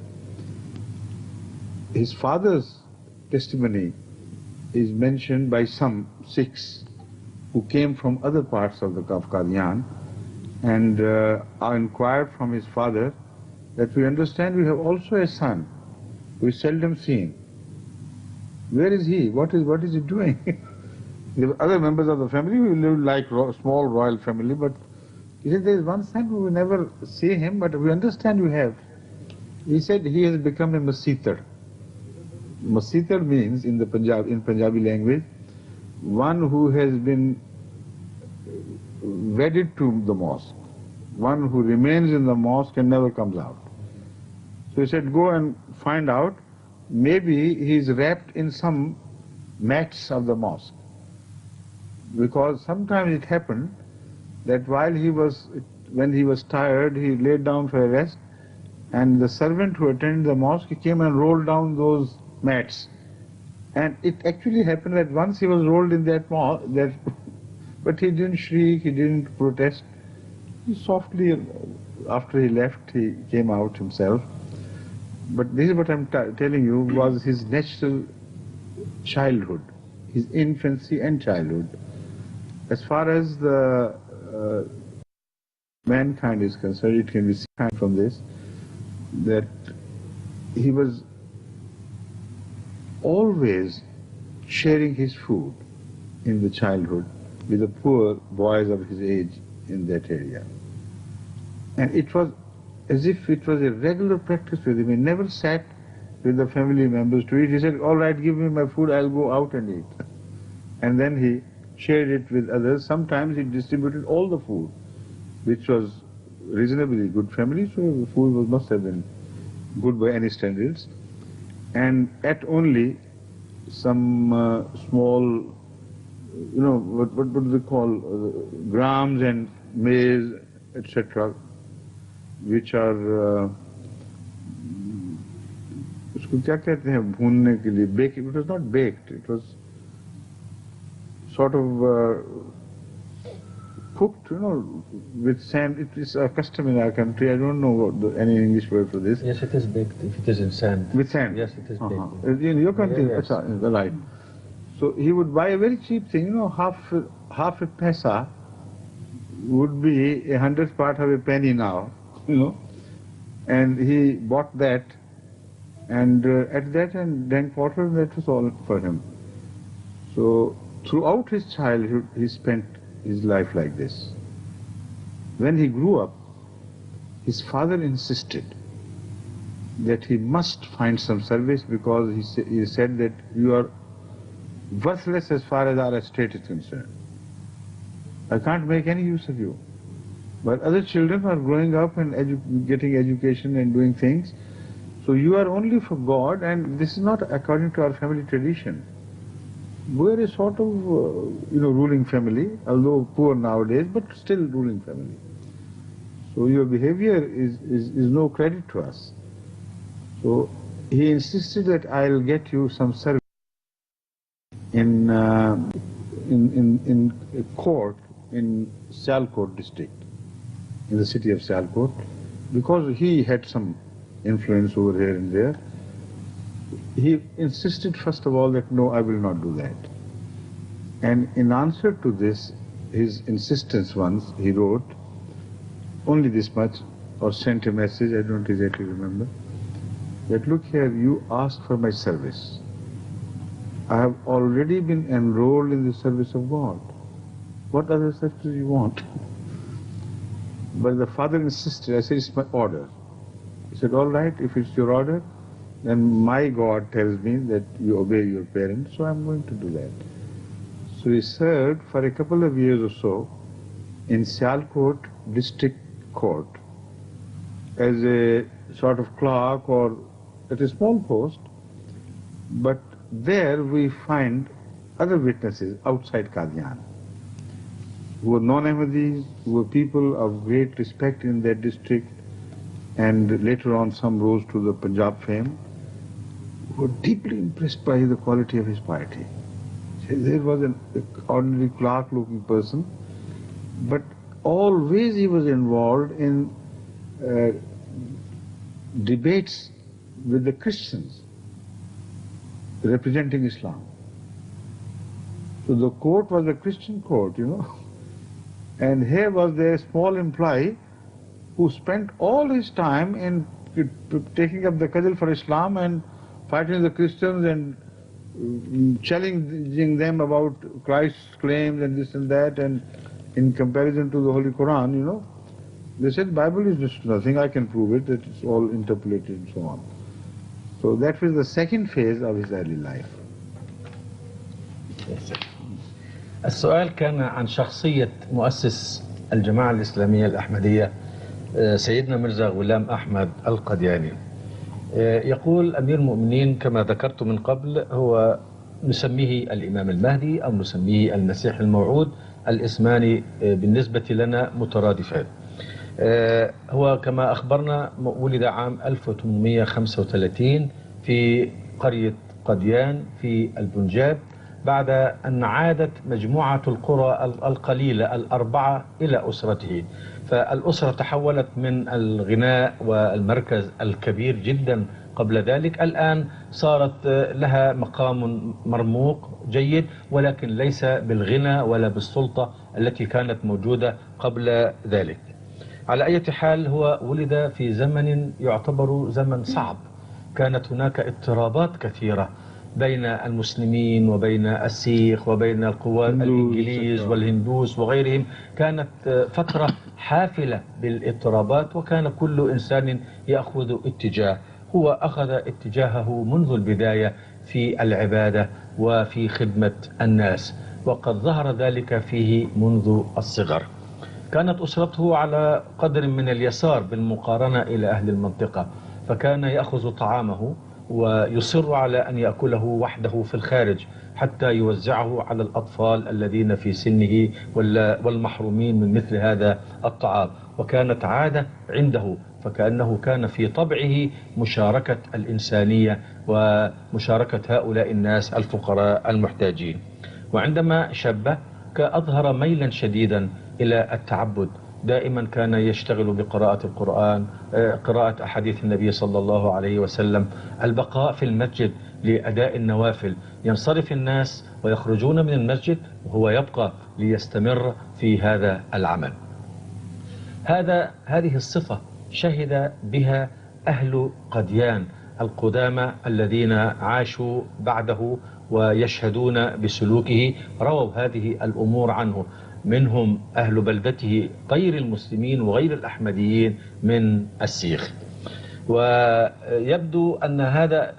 His father's testimony is mentioned by some Sikhs who came from other parts of Qadian and inquired from his father that we understand we have also a son who is seldom seen. Where is he? What is he doing? There were other members of the family who lived like a small royal family, but he said there is one son who we never see him, but we understand you have. He said he has become a Masitar. Masitar means in Punjabi language, one who has been wedded to the mosque, one who remains in the mosque and never comes out. So he said, go and find out, maybe he is wrapped in some mats of the mosque. Because sometimes it happened that when he was tired, he laid down for a rest, and the servant who attended the mosque, he came and rolled down those mats. And it actually happened that once he was rolled in that but he didn't shriek, he didn't protest. He softly, after he left, he came out himself. But this is what I'm telling you was his natural childhood. his infancy and childhood. As far as the mankind is concerned, it can be seen from this that he was always sharing his food in the childhood with the poor boys of his age in that area. And it was as if it was a regular practice with him. He never sat with the family members to eat. He said, all right, give me my food, I'll go out and eat. And then he shared it with others. Sometimes he distributed all the food, which was reasonably good family, so the food must have been good by any standards. And at only some small, what do they call, grams and maize, etc., which are, उसको क्या कहते हैं भूनने के लिए, baked. It was not baked, it was sort of cooked, with sand. It is a custom in our country. I don't know any English word for this. Yes, it is baked if it is in sand. With sand? Yes, it is baked. In your country, yes. Right. So he would buy a very cheap thing, half a paisa would be 100th part of a penny now, and he bought that and at that and drank water, and that was all for him. So throughout his childhood, he spent his life like this. When he grew up, his father insisted that he must find some service because he said that you are worthless as far as our estate is concerned. I can't make any use of you. But other children are growing up and getting education and doing things. So you are only for God, and this is not according to our family tradition. We're a sort of, ruling family, although poor nowadays, but still ruling family. So your behavior is no credit to us. So he insisted that I'll get you some service in a court in Sialkot district, in the city of Sialkot, because he had some influence over here and there. He insisted first of all that no, I will not do that. And in answer to this, his insistence once, he wrote only this much, or sent a message, I don't exactly remember, that look here, you ask for my service. I have already been enrolled in the service of God. What other service do you want? But the father insisted. I said, it's my order. He said, all right, if it's your order, then my God tells me that you obey your parents, so I'm going to do that. So he served for a couple of years or so in Sialkot district court as a sort of clerk or at a small post, but there we find other witnesses outside Qadian who were non-Ahmadis, who were people of great respect in that district, and later on some rose to the Punjab fame, who were deeply impressed by the quality of his piety. There was an ordinary clerk-looking person, but always he was involved in debates with the Christians representing Islam. So the court was a Christian court, and here was the small employee who spent all his time in taking up the cudgel for Islam and fighting the Christians and challenging them about Christ's claims and this and that, and in comparison to the Holy Quran, they said Bible is just nothing, I can prove it, that it's all interpolated and so on. So that was the second phase of his early life. السؤال كان عن شخصية مؤسس الجماعة الإسلامية الأحمدية سيدنا مرزا غلام أحمد القدياني. يقول أمير المؤمنين كما ذكرت من قبل هو نسميه الإمام المهدي أو نسميه المسيح الموعود، الاسمان بالنسبة لنا مترادفان. هو كما أخبرنا ولد عام 1835 في قرية قديان في البنجاب، بعد أن عادت مجموعة القرى القليلة الأربعة إلى أسرته. فالأسرة تحولت من الغناء والمركز الكبير جدا قبل ذلك. الآن صارت لها مقام مرموق جيد، ولكن ليس بالغنى ولا بالسلطة التي كانت موجودة قبل ذلك. على أي حال، هو ولد في زمن يعتبر زمن صعب. كانت هناك اضطرابات كثيرة بين المسلمين وبين السيخ وبين القوات الإنجليز والهندوس وغيرهم. كانت فترة حافلة بالاضطرابات، وكان كل إنسان يأخذ اتجاه. هو أخذ اتجاهه منذ البداية في العبادة وفي خدمة الناس، وقد ظهر ذلك فيه منذ الصغر. كانت أسرته على قدر من اليسار بالمقارنة إلى أهل المنطقة، فكان يأخذ طعامه ويصر على أن يأكله وحده في الخارج حتى يوزعه على الأطفال الذين في سنه والمحرومين من مثل هذا الطعام. وكانت عادة عنده، فكأنه كان في طبعه مشاركة الإنسانية ومشاركة هؤلاء الناس الفقراء المحتاجين. وعندما شب أظهر ميلا شديدا إلى التعبد. دائما كان يشتغل بقراءة القرآن، قراءة أحاديث النبي صلى الله عليه وسلم، البقاء في المسجد لأداء النوافل. ينصرف الناس ويخرجون من المسجد وهو يبقى ليستمر في هذا العمل. هذه الصفة شهد بها أهل قديان القدامى الذين عاشوا بعده ويشهدون بسلوكه، رووا هذه الأمور عنه، منهم أهل بلدته غير المسلمين وغير الأحمديين من السيخ. ويبدو أن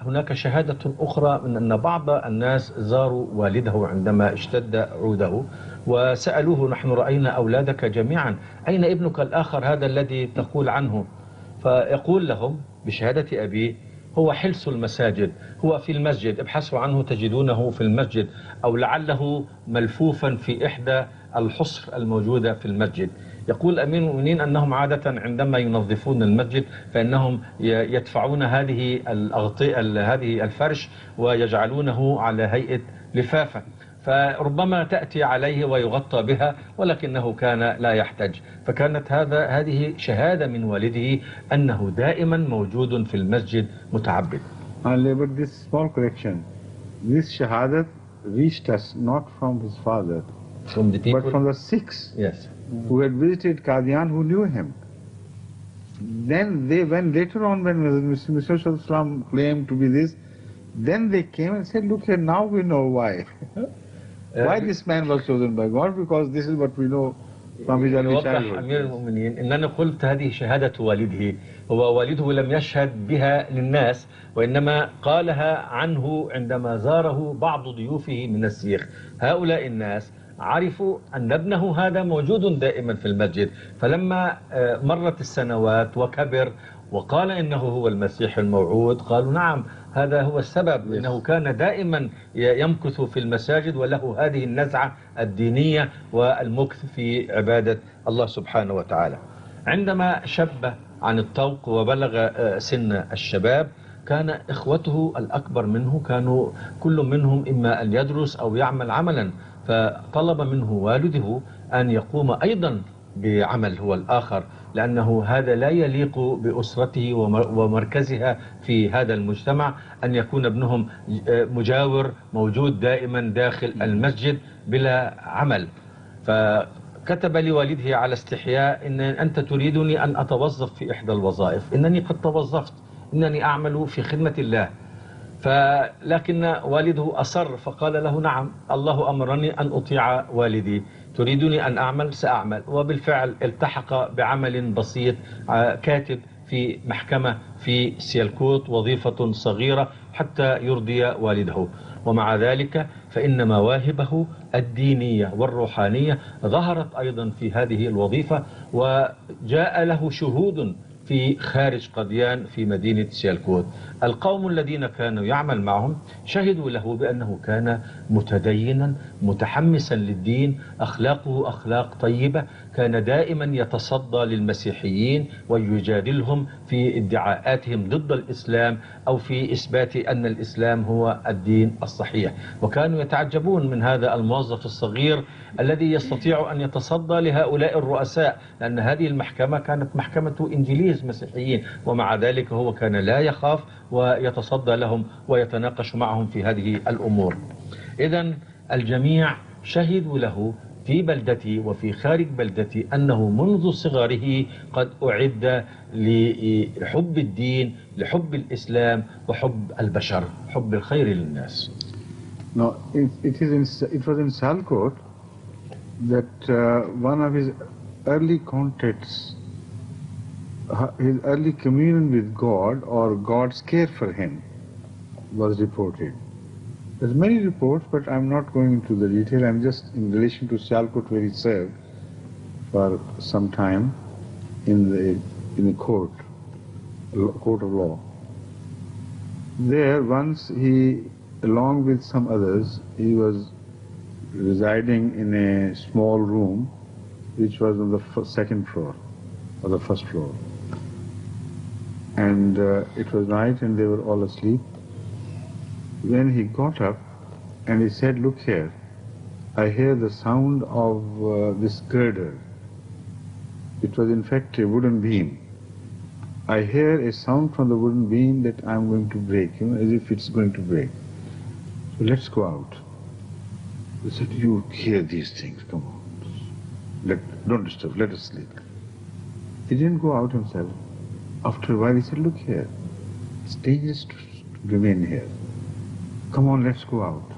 هناك شهادة أخرى من أن بعض الناس زاروا والده عندما اشتد عوده وسألوه: نحن رأينا أولادك جميعا، أين ابنك الآخر هذا الذي تقول عنه؟ فيقول لهم بشهادة أبيه: هو حلس المساجد، هو في المسجد، ابحثوا عنه تجدونه في المسجد، أو لعله ملفوفا في إحدى الحصر الموجودة في المسجد. يقول أمير المؤمنين أنهم عادة عندما ينظفون المسجد فإنهم يدفعون هذه الفرش ويجعلونه على هيئة لفافة، فربما تأتي عليه ويغطى بها، ولكنه كان لا يحتاج. فكانت هذه شهادة من والده أنه دائما موجود في المسجد متعبد. But this small correction, this shahadat reached us not from his father, from the people, but from the Sikhs, yes, who had visited Qadian, who knew him. Then when later on, when Muslim claimed to be this, then they came and said, look here, now we know why. Why this man was chosen by God? Because this is what we know from his early childhood. أمير المؤمنين إنني قلت هذه شهادة والده. هو والده لم يشهد بها للناس، وإنما قالها عنه عندما زاره بعض ضيوفه من السيخ. هؤلاء الناس عرفوا أن ابنه هذا موجود دائما في المسجد، فلما مرت السنوات وكبر وقال إنه هو المسيح الموعود، قالوا نعم، هذا هو السبب، إنه كان دائما يمكث في المساجد وله هذه النزعة الدينية والمكث في عبادة الله سبحانه وتعالى. عندما شب عن الطوق وبلغ سن الشباب، كان إخوته الأكبر منه كانوا كل منهم إما أن يدرس أو يعمل عملا، فطلب منه والده أن يقوم أيضا بعمل هو الآخر، لأنه هذا لا يليق بأسرته ومركزها في هذا المجتمع أن يكون ابنهم مجاور موجود دائما داخل المسجد بلا عمل. فكتب لوالده على استحياء: إن أنت تريدني أن أتوظف في إحدى الوظائف، إنني قد توظفت، إنني أعمل في خدمة الله. لكن والده أصر فقال له: نعم، الله أمرني أن أطيع والدي، تريدني أن أعمل سأعمل. وبالفعل التحق بعمل بسيط، كاتب في محكمة في سيالكوت، وظيفة صغيرة حتى يرضي والده. ومع ذلك فإن مواهبه الدينية والروحانية ظهرت أيضا في هذه الوظيفة، وجاء له شهود في خارج قديان في مدينة سيالكوت. القوم الذين كانوا يعمل معهم شهدوا له بأنه كان متدينا متحمسا للدين، أخلاقه أخلاق طيبة، كان دائما يتصدى للمسيحيين ويجادلهم في ادعاءاتهم ضد الإسلام أو في إثبات أن الإسلام هو الدين الصحيح. وكانوا يتعجبون من هذا الموظف الصغير الذي يستطيع أن يتصدى لهؤلاء الرؤساء، لأن هذه المحكمة كانت محكمة إنجليز تمييز مسيحيين، ومع ذلك هو كان لا يخاف ويتصدى لهم ويتناقش معهم في هذه الأمور. إذن الجميع شهدوا له في بلدتي وفي خارج بلدتي أنه منذ صغره قد أعد لحب الدين، لحب الإسلام، وحب البشر، حب الخير للناس. Now, it was in Salkot that one of his early contacts, his early communion with God or God's care for him was reported. There's many reports, but I'm not going into the detail. I'm just in relation to Sialkot, where he served for some time in the court of law. There, once he, along with some others, he was residing in a small room which was on the second floor or the first floor. And it was night and they were all asleep. When he got up and he said, "Look here, I hear the sound of this girder." It was in fact a wooden beam. I hear a sound from the wooden beam that I'm going to break, as if it's going to break. So let's go out. He said, "You hear these things, come on. Don't disturb, let us sleep." He didn't go out himself. After a while he said, "Look here, it's dangerous to remain here. Come on, let's go out."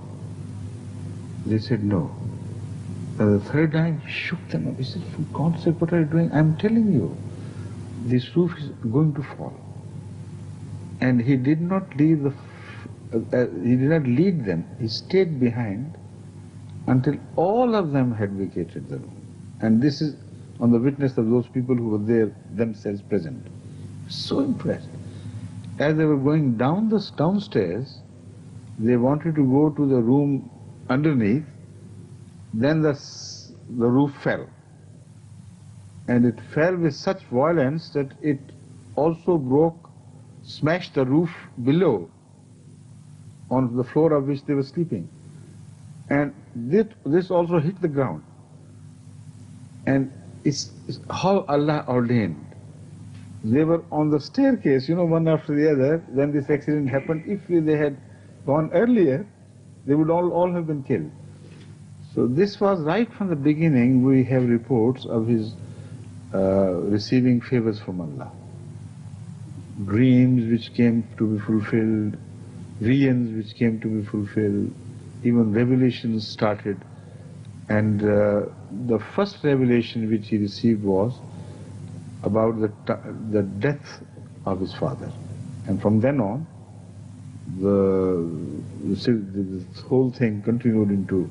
They said no. The third time he shook them up. He said, "For God's sake, what are you doing? I'm telling you, this roof is going to fall." And he did not leave he did not lead them. He stayed behind until all of them had vacated the room. And this is on the witness of those people who were there themselves present. So impressed. As they were going down the downstairs, they wanted to go to the room underneath. Then the roof fell. And it fell with such violence that it also smashed the roof below on the floor of which they were sleeping. And this also hit the ground. And it's how Allah ordained. They were on the staircase, one after the other, when this accident happened. If they had gone earlier, they would all have been killed. So this was right from the beginning. We have reports of his receiving favors from Allah. Dreams which came to be fulfilled, visions which came to be fulfilled, even revelations started. And the first revelation which he received was about the death of his father. And from then on, this whole thing continued into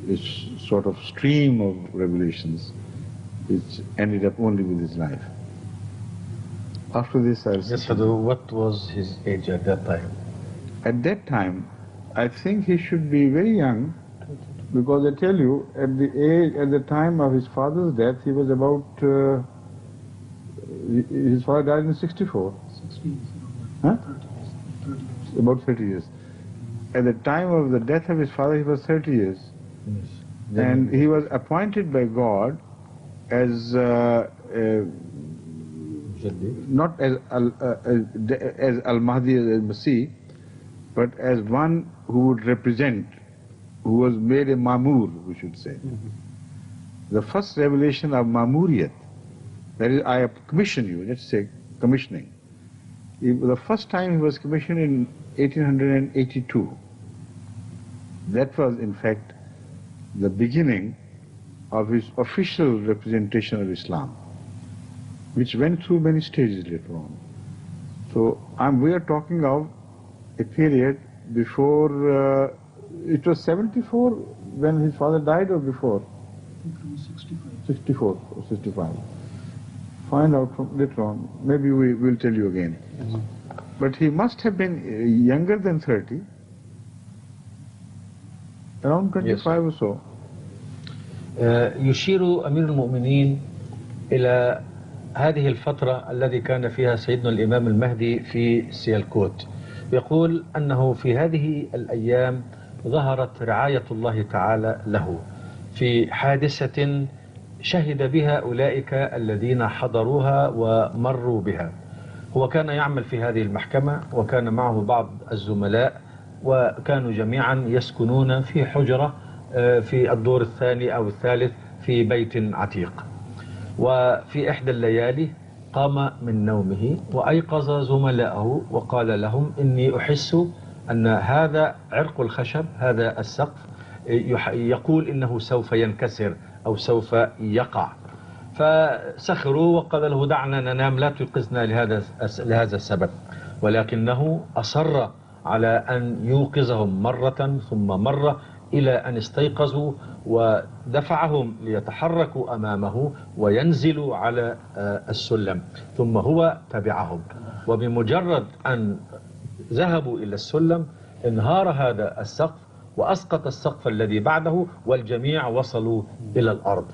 a sort of stream of revelations which ended up only with his life. After this, Yes, Sadhu, what was his age at that time? At that time, I think he should be very young, because I tell you, at the time of his father's death, he was about, his father died in 64. 16, Huh? 30 years. About 30 years. At the time of the death of his father, he was 30 years. Yes. And he was appointed by God as not as Al-Mahdi, as Masih, but as one who would represent, who was made a Mamur, we should say. The first revelation of Mamuriyat, that is, I commission you, let's say commissioning. The first time he was commissioned in 1882. That was in fact the beginning of his official representation of Islam, which went through many stages later on. So we are talking of a period before, it was 74 when his father died, or before? I think it was 65. 64 or 65. Find out from later on. Maybe we will tell you again. Yes. But he must have been younger than 30, around 25 or so. يشير أمير المؤمنين إلى هذه الفترة التي كان فيها سيدنا الإمام المهدي في سيالكوت. يقول أنه في هذه الأيام ظهرت رعاية الله تعالى له في حادثة شهد بها أولئك الذين حضروها ومروا بها. هو كان يعمل في هذه المحكمة وكان معه بعض الزملاء، وكانوا جميعا يسكنون في حجرة في الدور الثاني أو الثالث في بيت عتيق. وفي إحدى الليالي قام من نومه وأيقظ زملائه وقال لهم إني أحس أن هذا عرق الخشب، هذا السقف يقول إنه سوف ينكسر أو سوف يقع. فسخروا وقال له دعنا ننام لا توقظنا لهذا السبب، ولكنه أصر على أن يوقظهم مرة ثم مرة إلى أن استيقظوا، ودفعهم ليتحركوا أمامه وينزلوا على السلم، ثم هو تبعهم. وبمجرد أن ذهبوا إلى السلم انهار هذا السقف وأسقط السقف الذي بعده، والجميع وصلوا إلى الأرض.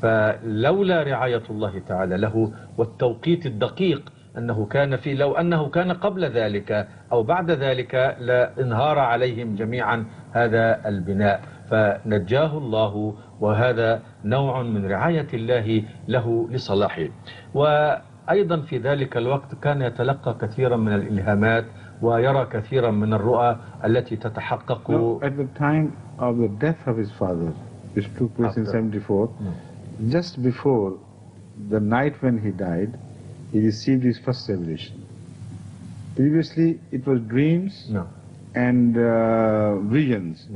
فلولا رعاية الله تعالى له والتوقيت الدقيق أنه كان فيه، لو أنه كان قبل ذلك أو بعد ذلك لانهار عليهم جميعا هذا البناء، فنجاه الله، وهذا نوع من رعاية الله له لصلاحه. وأيضا في ذلك الوقت كان يتلقى كثيرا من الإلهامات ويرى كثيرا من الرؤى التي تتحقق. At the time of the death of his father, which took place in 74, just before the night when he died, he received his first revelation. Previously, it was dreams and visions,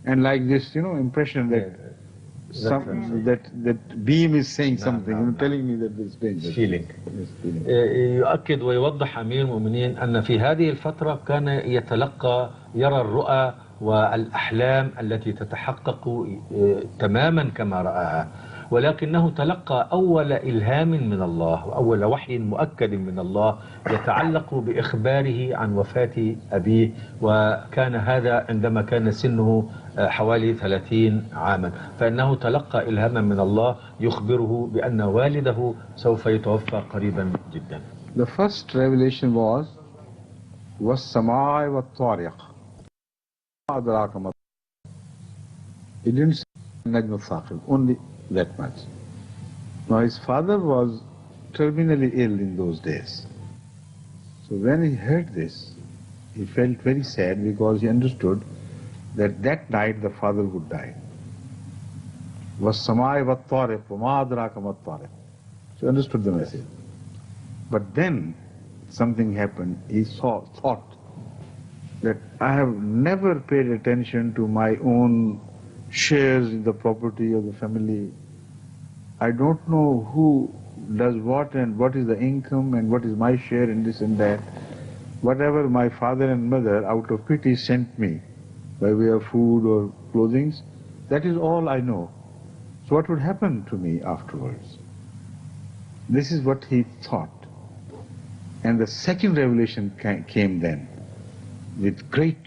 and like this, impression that that beam is saying something, telling me that there's danger. Feeling. يؤكد ويوضح أمير المؤمنين أن في هذه الفترة كان يرى الرؤى والأحلام التي تتحقق تماما كما رآها، ولكنه تلقى أول إلهام من الله وأول وحي مؤكد من الله يتعلق بإخباره عن وفاة أبيه، وكان هذا عندما كان سنه حوالي 30 عاما، فإنه تلقى إلهاما من الله يخبره بأن والده سوف يتوفى قريبا جدا. The first revelation was والسماء والطارق. He didn't say Najm al-Thaqib, only that much. Now his father was terminally ill in those days. So when he heard this, he felt very sad because he understood that that night the father would die. وَالسَّمَاءِ وَالطَّارِقِ وَمَا أَدْرَاكَ مَا الطَّارِقِ. So he understood the message. But then something happened. He thought that I have never paid attention to my own shares in the property of the family. I don't know who does what and what is the income and what is my share in this and that. Whatever my father and mother out of pity sent me by way of food or clothing, that is all I know. So what would happen to me afterwards? This is what he thought. And the second revelation came then with great,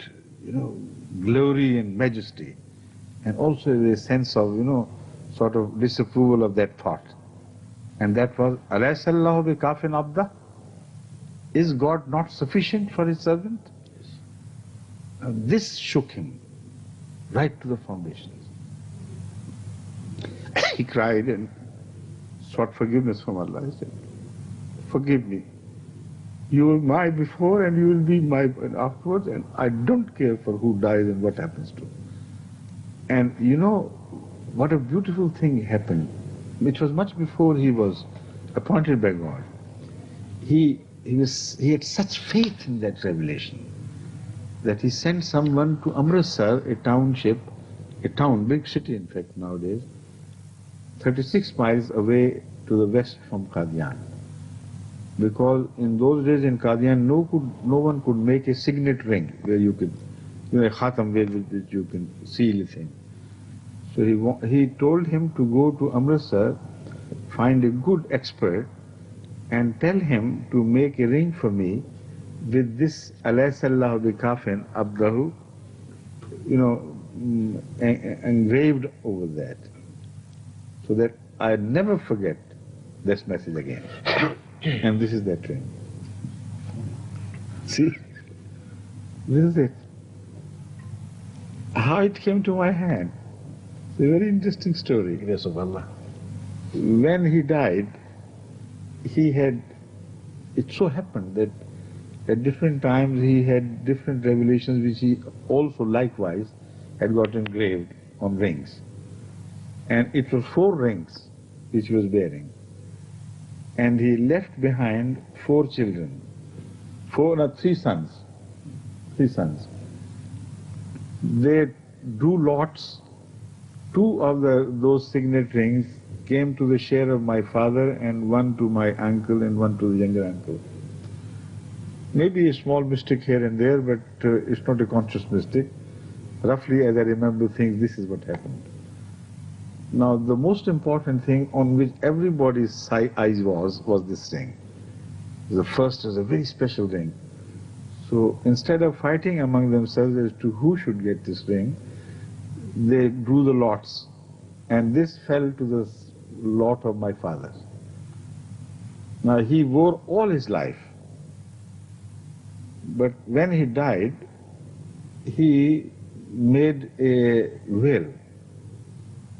glory and majesty, and also a sense of, sort of disapproval of that thought. And that was, Alaysa Allahu bi kafin abda? Is God not sufficient for his servant? This shook him right to the foundations. He cried and sought forgiveness from Allah. He said, forgive me. You were my before and you will be my afterwards, and I don't care for who dies and what happens to him. And what a beautiful thing happened, which was much before he was appointed by God. He had such faith in that revelation that he sent someone to Amritsar, a town, big city in fact nowadays, 36 miles away to the west from Qadian. Because in those days in Qadian, no one could make a signet ring where you could, a khatam where you can seal a thing. So he told him to go to Amritsar, find a good expert, and tell him to make a ring for me with this Alaysa Allahu bi kafin abdahu, engraved over that, so that I never forget this message again. And this is that ring. See? This is it. How it came to my hand. It's a very interesting story. Grace of Allah. when he died, it so happened that at different times he had different revelations which he also likewise had got engraved on rings. And it was 4 rings which he was bearing. And he left behind 4 children, 3 sons. 3 sons. They drew lots. 2 of those signet rings came to the share of my father, and 1 to my uncle and 1 to the younger uncle. Maybe a small mistake here and there, but it's not a conscious mistake. Roughly, as I remember things, this is what happened. Now, the most important thing on which everybody's eyes was this ring. The first is a very special ring. So instead of fighting among themselves as to who should get this ring, they drew the lots, and this fell to the lot of my father. Now, he wore all his life, but when he died, he made a will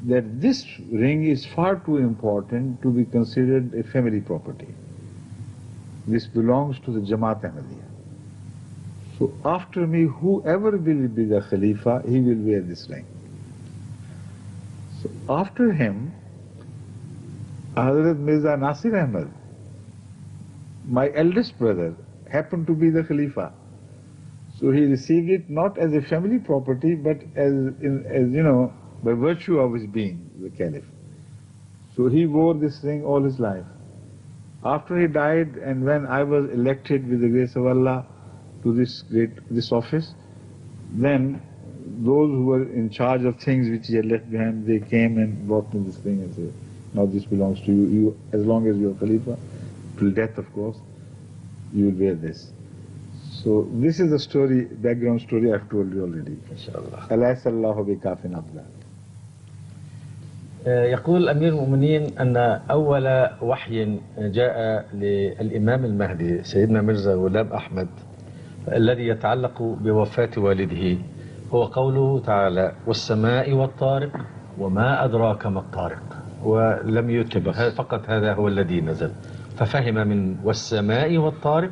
that this ring is far too important to be considered a family property. This belongs to the Jamaat Ahmadiyya. So after me, whoever will be the Khalifa, he will wear this ring. So after him, Hazrat Mirza Nasir Ahmad, my eldest brother, happened to be the Khalifa. So he received it not as a family property, but as you know, by virtue of his being the Caliph. So he wore this ring all his life. After he died, and when I was elected with the grace of Allah to this office, then those who were in charge of things which he had left behind, they came and brought me this ring and said, now this belongs to you. You, as long as you are Khalifa, till death of course, you will wear this. So this is the story, background story I've told you already. Inshallah. أليس الله بكاف عبده. يقول أمير المؤمنين أن أول وحي جاء للإمام المهدي سيدنا مرزا غلام أحمد الذي يتعلق بوفاة والده هو قوله تعالى: والسماء والطارق وما أدراك ما الطارق، ولم يتب فقط هذا هو الذي نزل، ففهم من والسماء والطارق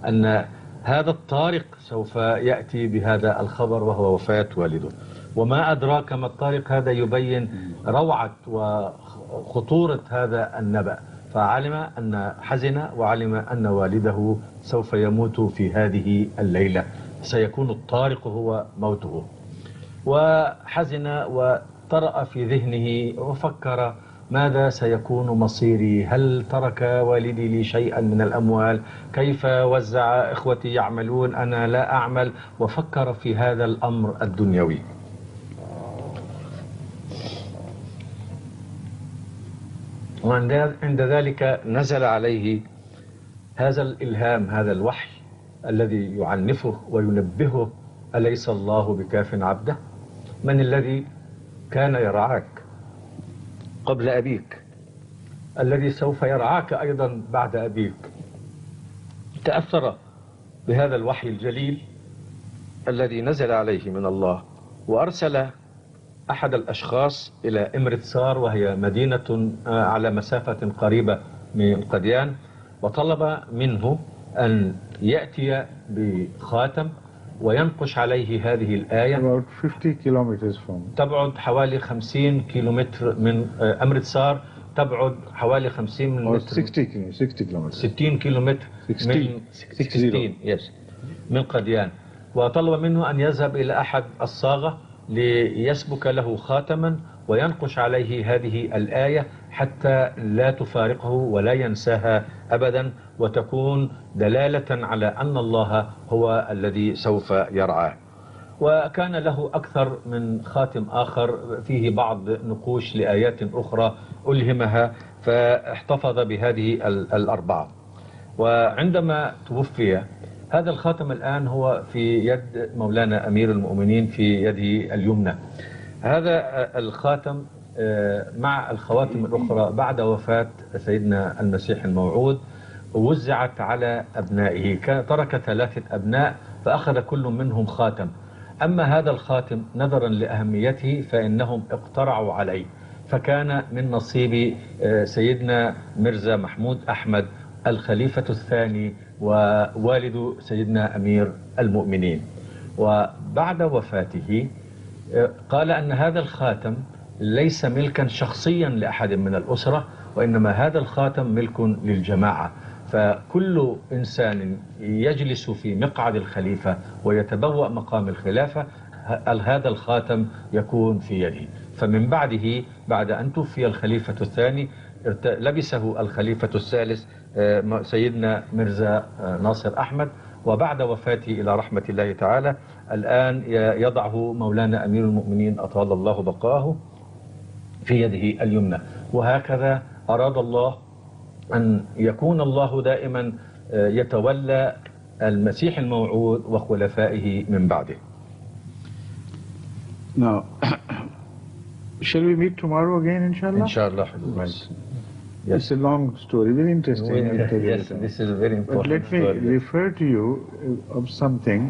أن هذا الطارق سوف يأتي بهذا الخبر وهو وفاة والده. وما أدراك ما الطارق، هذا يبين روعة وخطورة هذا النبأ، فعلم أن حزن وعلم أن والده سوف يموت في هذه الليلة، سيكون الطارق هو موته. وحزن وطرأ في ذهنه وفكر: ماذا سيكون مصيري؟ هل ترك والدي لي شيئا من الأموال؟ كيف وزع إخوتي يعملون؟ أنا لا أعمل. وفكر في هذا الأمر الدنيوي. وعند ذلك نزل عليه هذا الإلهام، هذا الوحي الذي يعنفه وينبهه: أليس الله بكاف عبده؟ من الذي كان يرعاك قبل أبيك، الذي سوف يرعاك أيضا بعد أبيك؟ تأثر بهذا الوحي الجليل الذي نزل عليه من الله، وأرسل أحد الأشخاص إلى إمرتسار، وهي مدينة على مسافة قريبة من قديان، وطلب منه أن يأتي بخاتم وينقش عليه هذه الآية. About 50 kilometers from. تبعد حوالي 50 كيلومتر من أمرتسار، تبعد حوالي 50 من 60 كيلومتر من 60 من قديان. وطلب منه أن يذهب إلى أحد الصاغة ليسبك له خاتما وينقش عليه هذه الآية حتى لا تفارقه ولا ينساها أبدا، وتكون دلالة على أن الله هو الذي سوف يرعاه. وكان له أكثر من خاتم آخر فيه بعض نقوش لآيات أخرى ألهمها، فاحتفظ بهذه الأربعة. وعندما توفي، هذا الخاتم الآن هو في يد مولانا أمير المؤمنين في يده اليمنى. هذا الخاتم مع الخواتم الأخرى بعد وفاة سيدنا المسيح الموعود وزعت على أبنائه، ترك 3 أبناء فأخذ كل منهم خاتم. أما هذا الخاتم نظرا لأهميته فإنهم اقترعوا عليه، فكان من نصيب سيدنا مرزا محمود أحمد الخليفة الثاني ووالد سيدنا أمير المؤمنين. وبعد وفاته قال أن هذا الخاتم ليس ملكا شخصيا لأحد من الأسرة، وإنما هذا الخاتم ملك للجماعة، فكل إنسان يجلس في مقعد الخليفة ويتبوأ مقام الخلافة هذا الخاتم يكون في يده. فمن بعده، بعد أن توفي الخليفة الثاني، لبسه الخليفة الثالث سيدنا مرزا ناصر أحمد، وبعد وفاته إلى رحمة الله تعالى الآن يضعه مولانا أمير المؤمنين أطال الله بقاه في يده اليمنى. وهكذا أراد الله أن يكون الله دائما يتولى المسيح الموعود وخلفائه من بعده. Now, shall we meet tomorrow again, inshallah? Inshallah. Right. Yes. It's a long story, very interesting. Yes, this is a very important But let me refer to you of something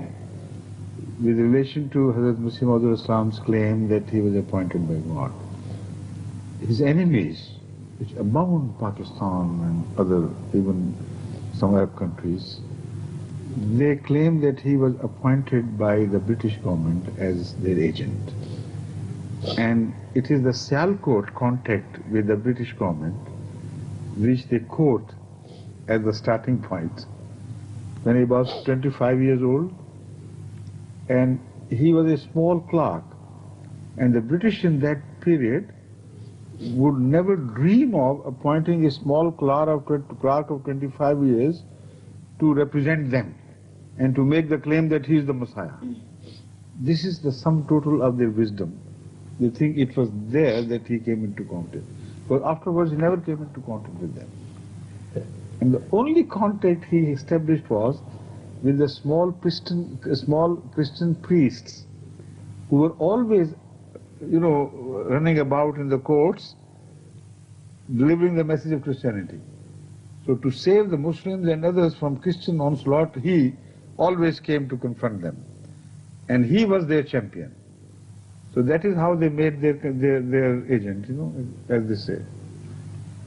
with relation to Hazrat Masih Maud Islam's claim that he was appointed by God. His enemies, which abound Pakistan and other, even some Arab countries, they claim that he was appointed by the British government as their agent. And it is the Sialkot contact with the British government which they quote as the starting point. When he was 25 years old, and he was a small clerk, and the British in that period would never dream of appointing a small clerk of 25 years to represent them and to make the claim that he is the Messiah. This is the sum total of their wisdom. They think it was there that he came into contact. But afterwards he never came into contact with them. And the only contact he established was with the small Christian priests who were always, running about in the courts delivering the message of Christianity. So to save the Muslims and others from Christian onslaught, he always came to confront them. And he was their champion. So that is how they made their agent, as they say.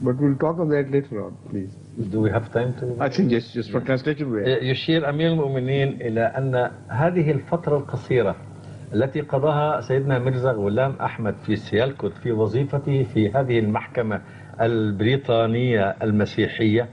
But we'll talk of that later on, please. Do we have time to? I think yes, just for translation. يشير أمير المؤمنين إلى أن هذه الفترة القصيرة التي قضاها سيدنا مرزا غلام أحمد في سيالكوت في وظيفته في هذه المحكمة البريطانية المسيحية،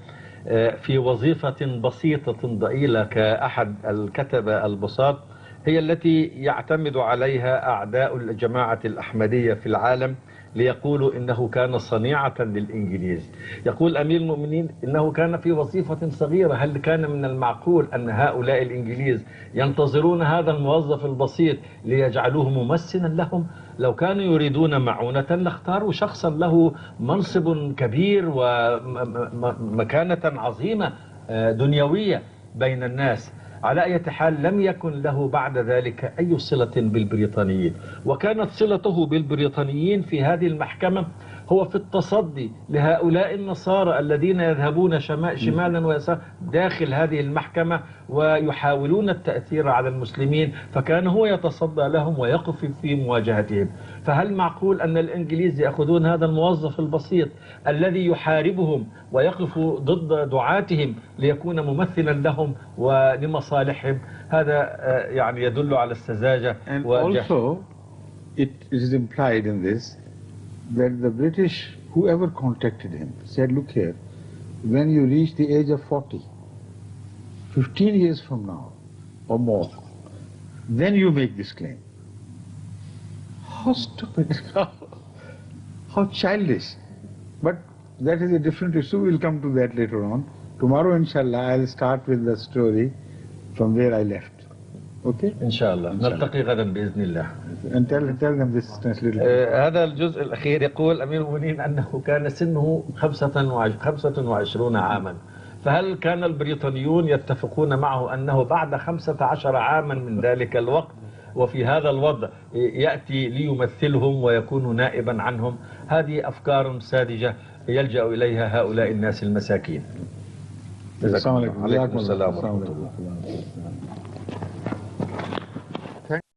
في وظيفة بسيطة ضئيلة كأحد الكتبة البساط، هي التي يعتمد عليها أعداء الجماعة الأحمدية في العالم ليقولوا إنه كان صنيعة للإنجليز. يقول أمير المؤمنين إنه كان في وظيفة صغيرة، هل كان من المعقول أن هؤلاء الإنجليز ينتظرون هذا الموظف البسيط ليجعلوه ممثلا لهم؟ لو كانوا يريدون معونة لاختاروا شخصا له منصب كبير ومكانة عظيمة دنيوية بين الناس. على أي حال لم يكن له بعد ذلك أي صلة بالبريطانيين، وكانت صلته بالبريطانيين في هذه المحكمة هو في التصدي لهؤلاء النصارى الذين يذهبون شمالا ويسارا داخل هذه المحكمة ويحاولون التأثير على المسلمين، فكان هو يتصدى لهم ويقف في مواجهتهم. فهل معقول أن الإنجليز يأخذون هذا الموظف البسيط الذي يحاربهم ويقف ضد دعاتهم ليكون ممثلا لهم ولمصالحهم؟ هذا يعني يدل على السذاجة. And also it is implied in this that the British, whoever contacted him, said, look here, when you reach the age of 40, 15 years from now or more, then you make this claim. How stupid, how childish. But that is a different issue. We'll come to that later on. Tomorrow, inshallah, I'll start with the story from where I left. Okay? Inshallah. نلتقي غدا بإذن الله. And tell them this translated. هذا الجزء الأخير يقول أمير المؤمنين أنه كان سنه 25 عاما. فهل كان البريطانيون يتفقون معه أنه بعد 15 عاما من ذلك الوقت وفي هذا الوضع يأتي ليمثلهم ويكون نائبا عنهم؟ هذه أفكار ساذجة يلجأ إليها هؤلاء الناس المساكين. السلام عليكم. عليكم السلام ورحمة الله.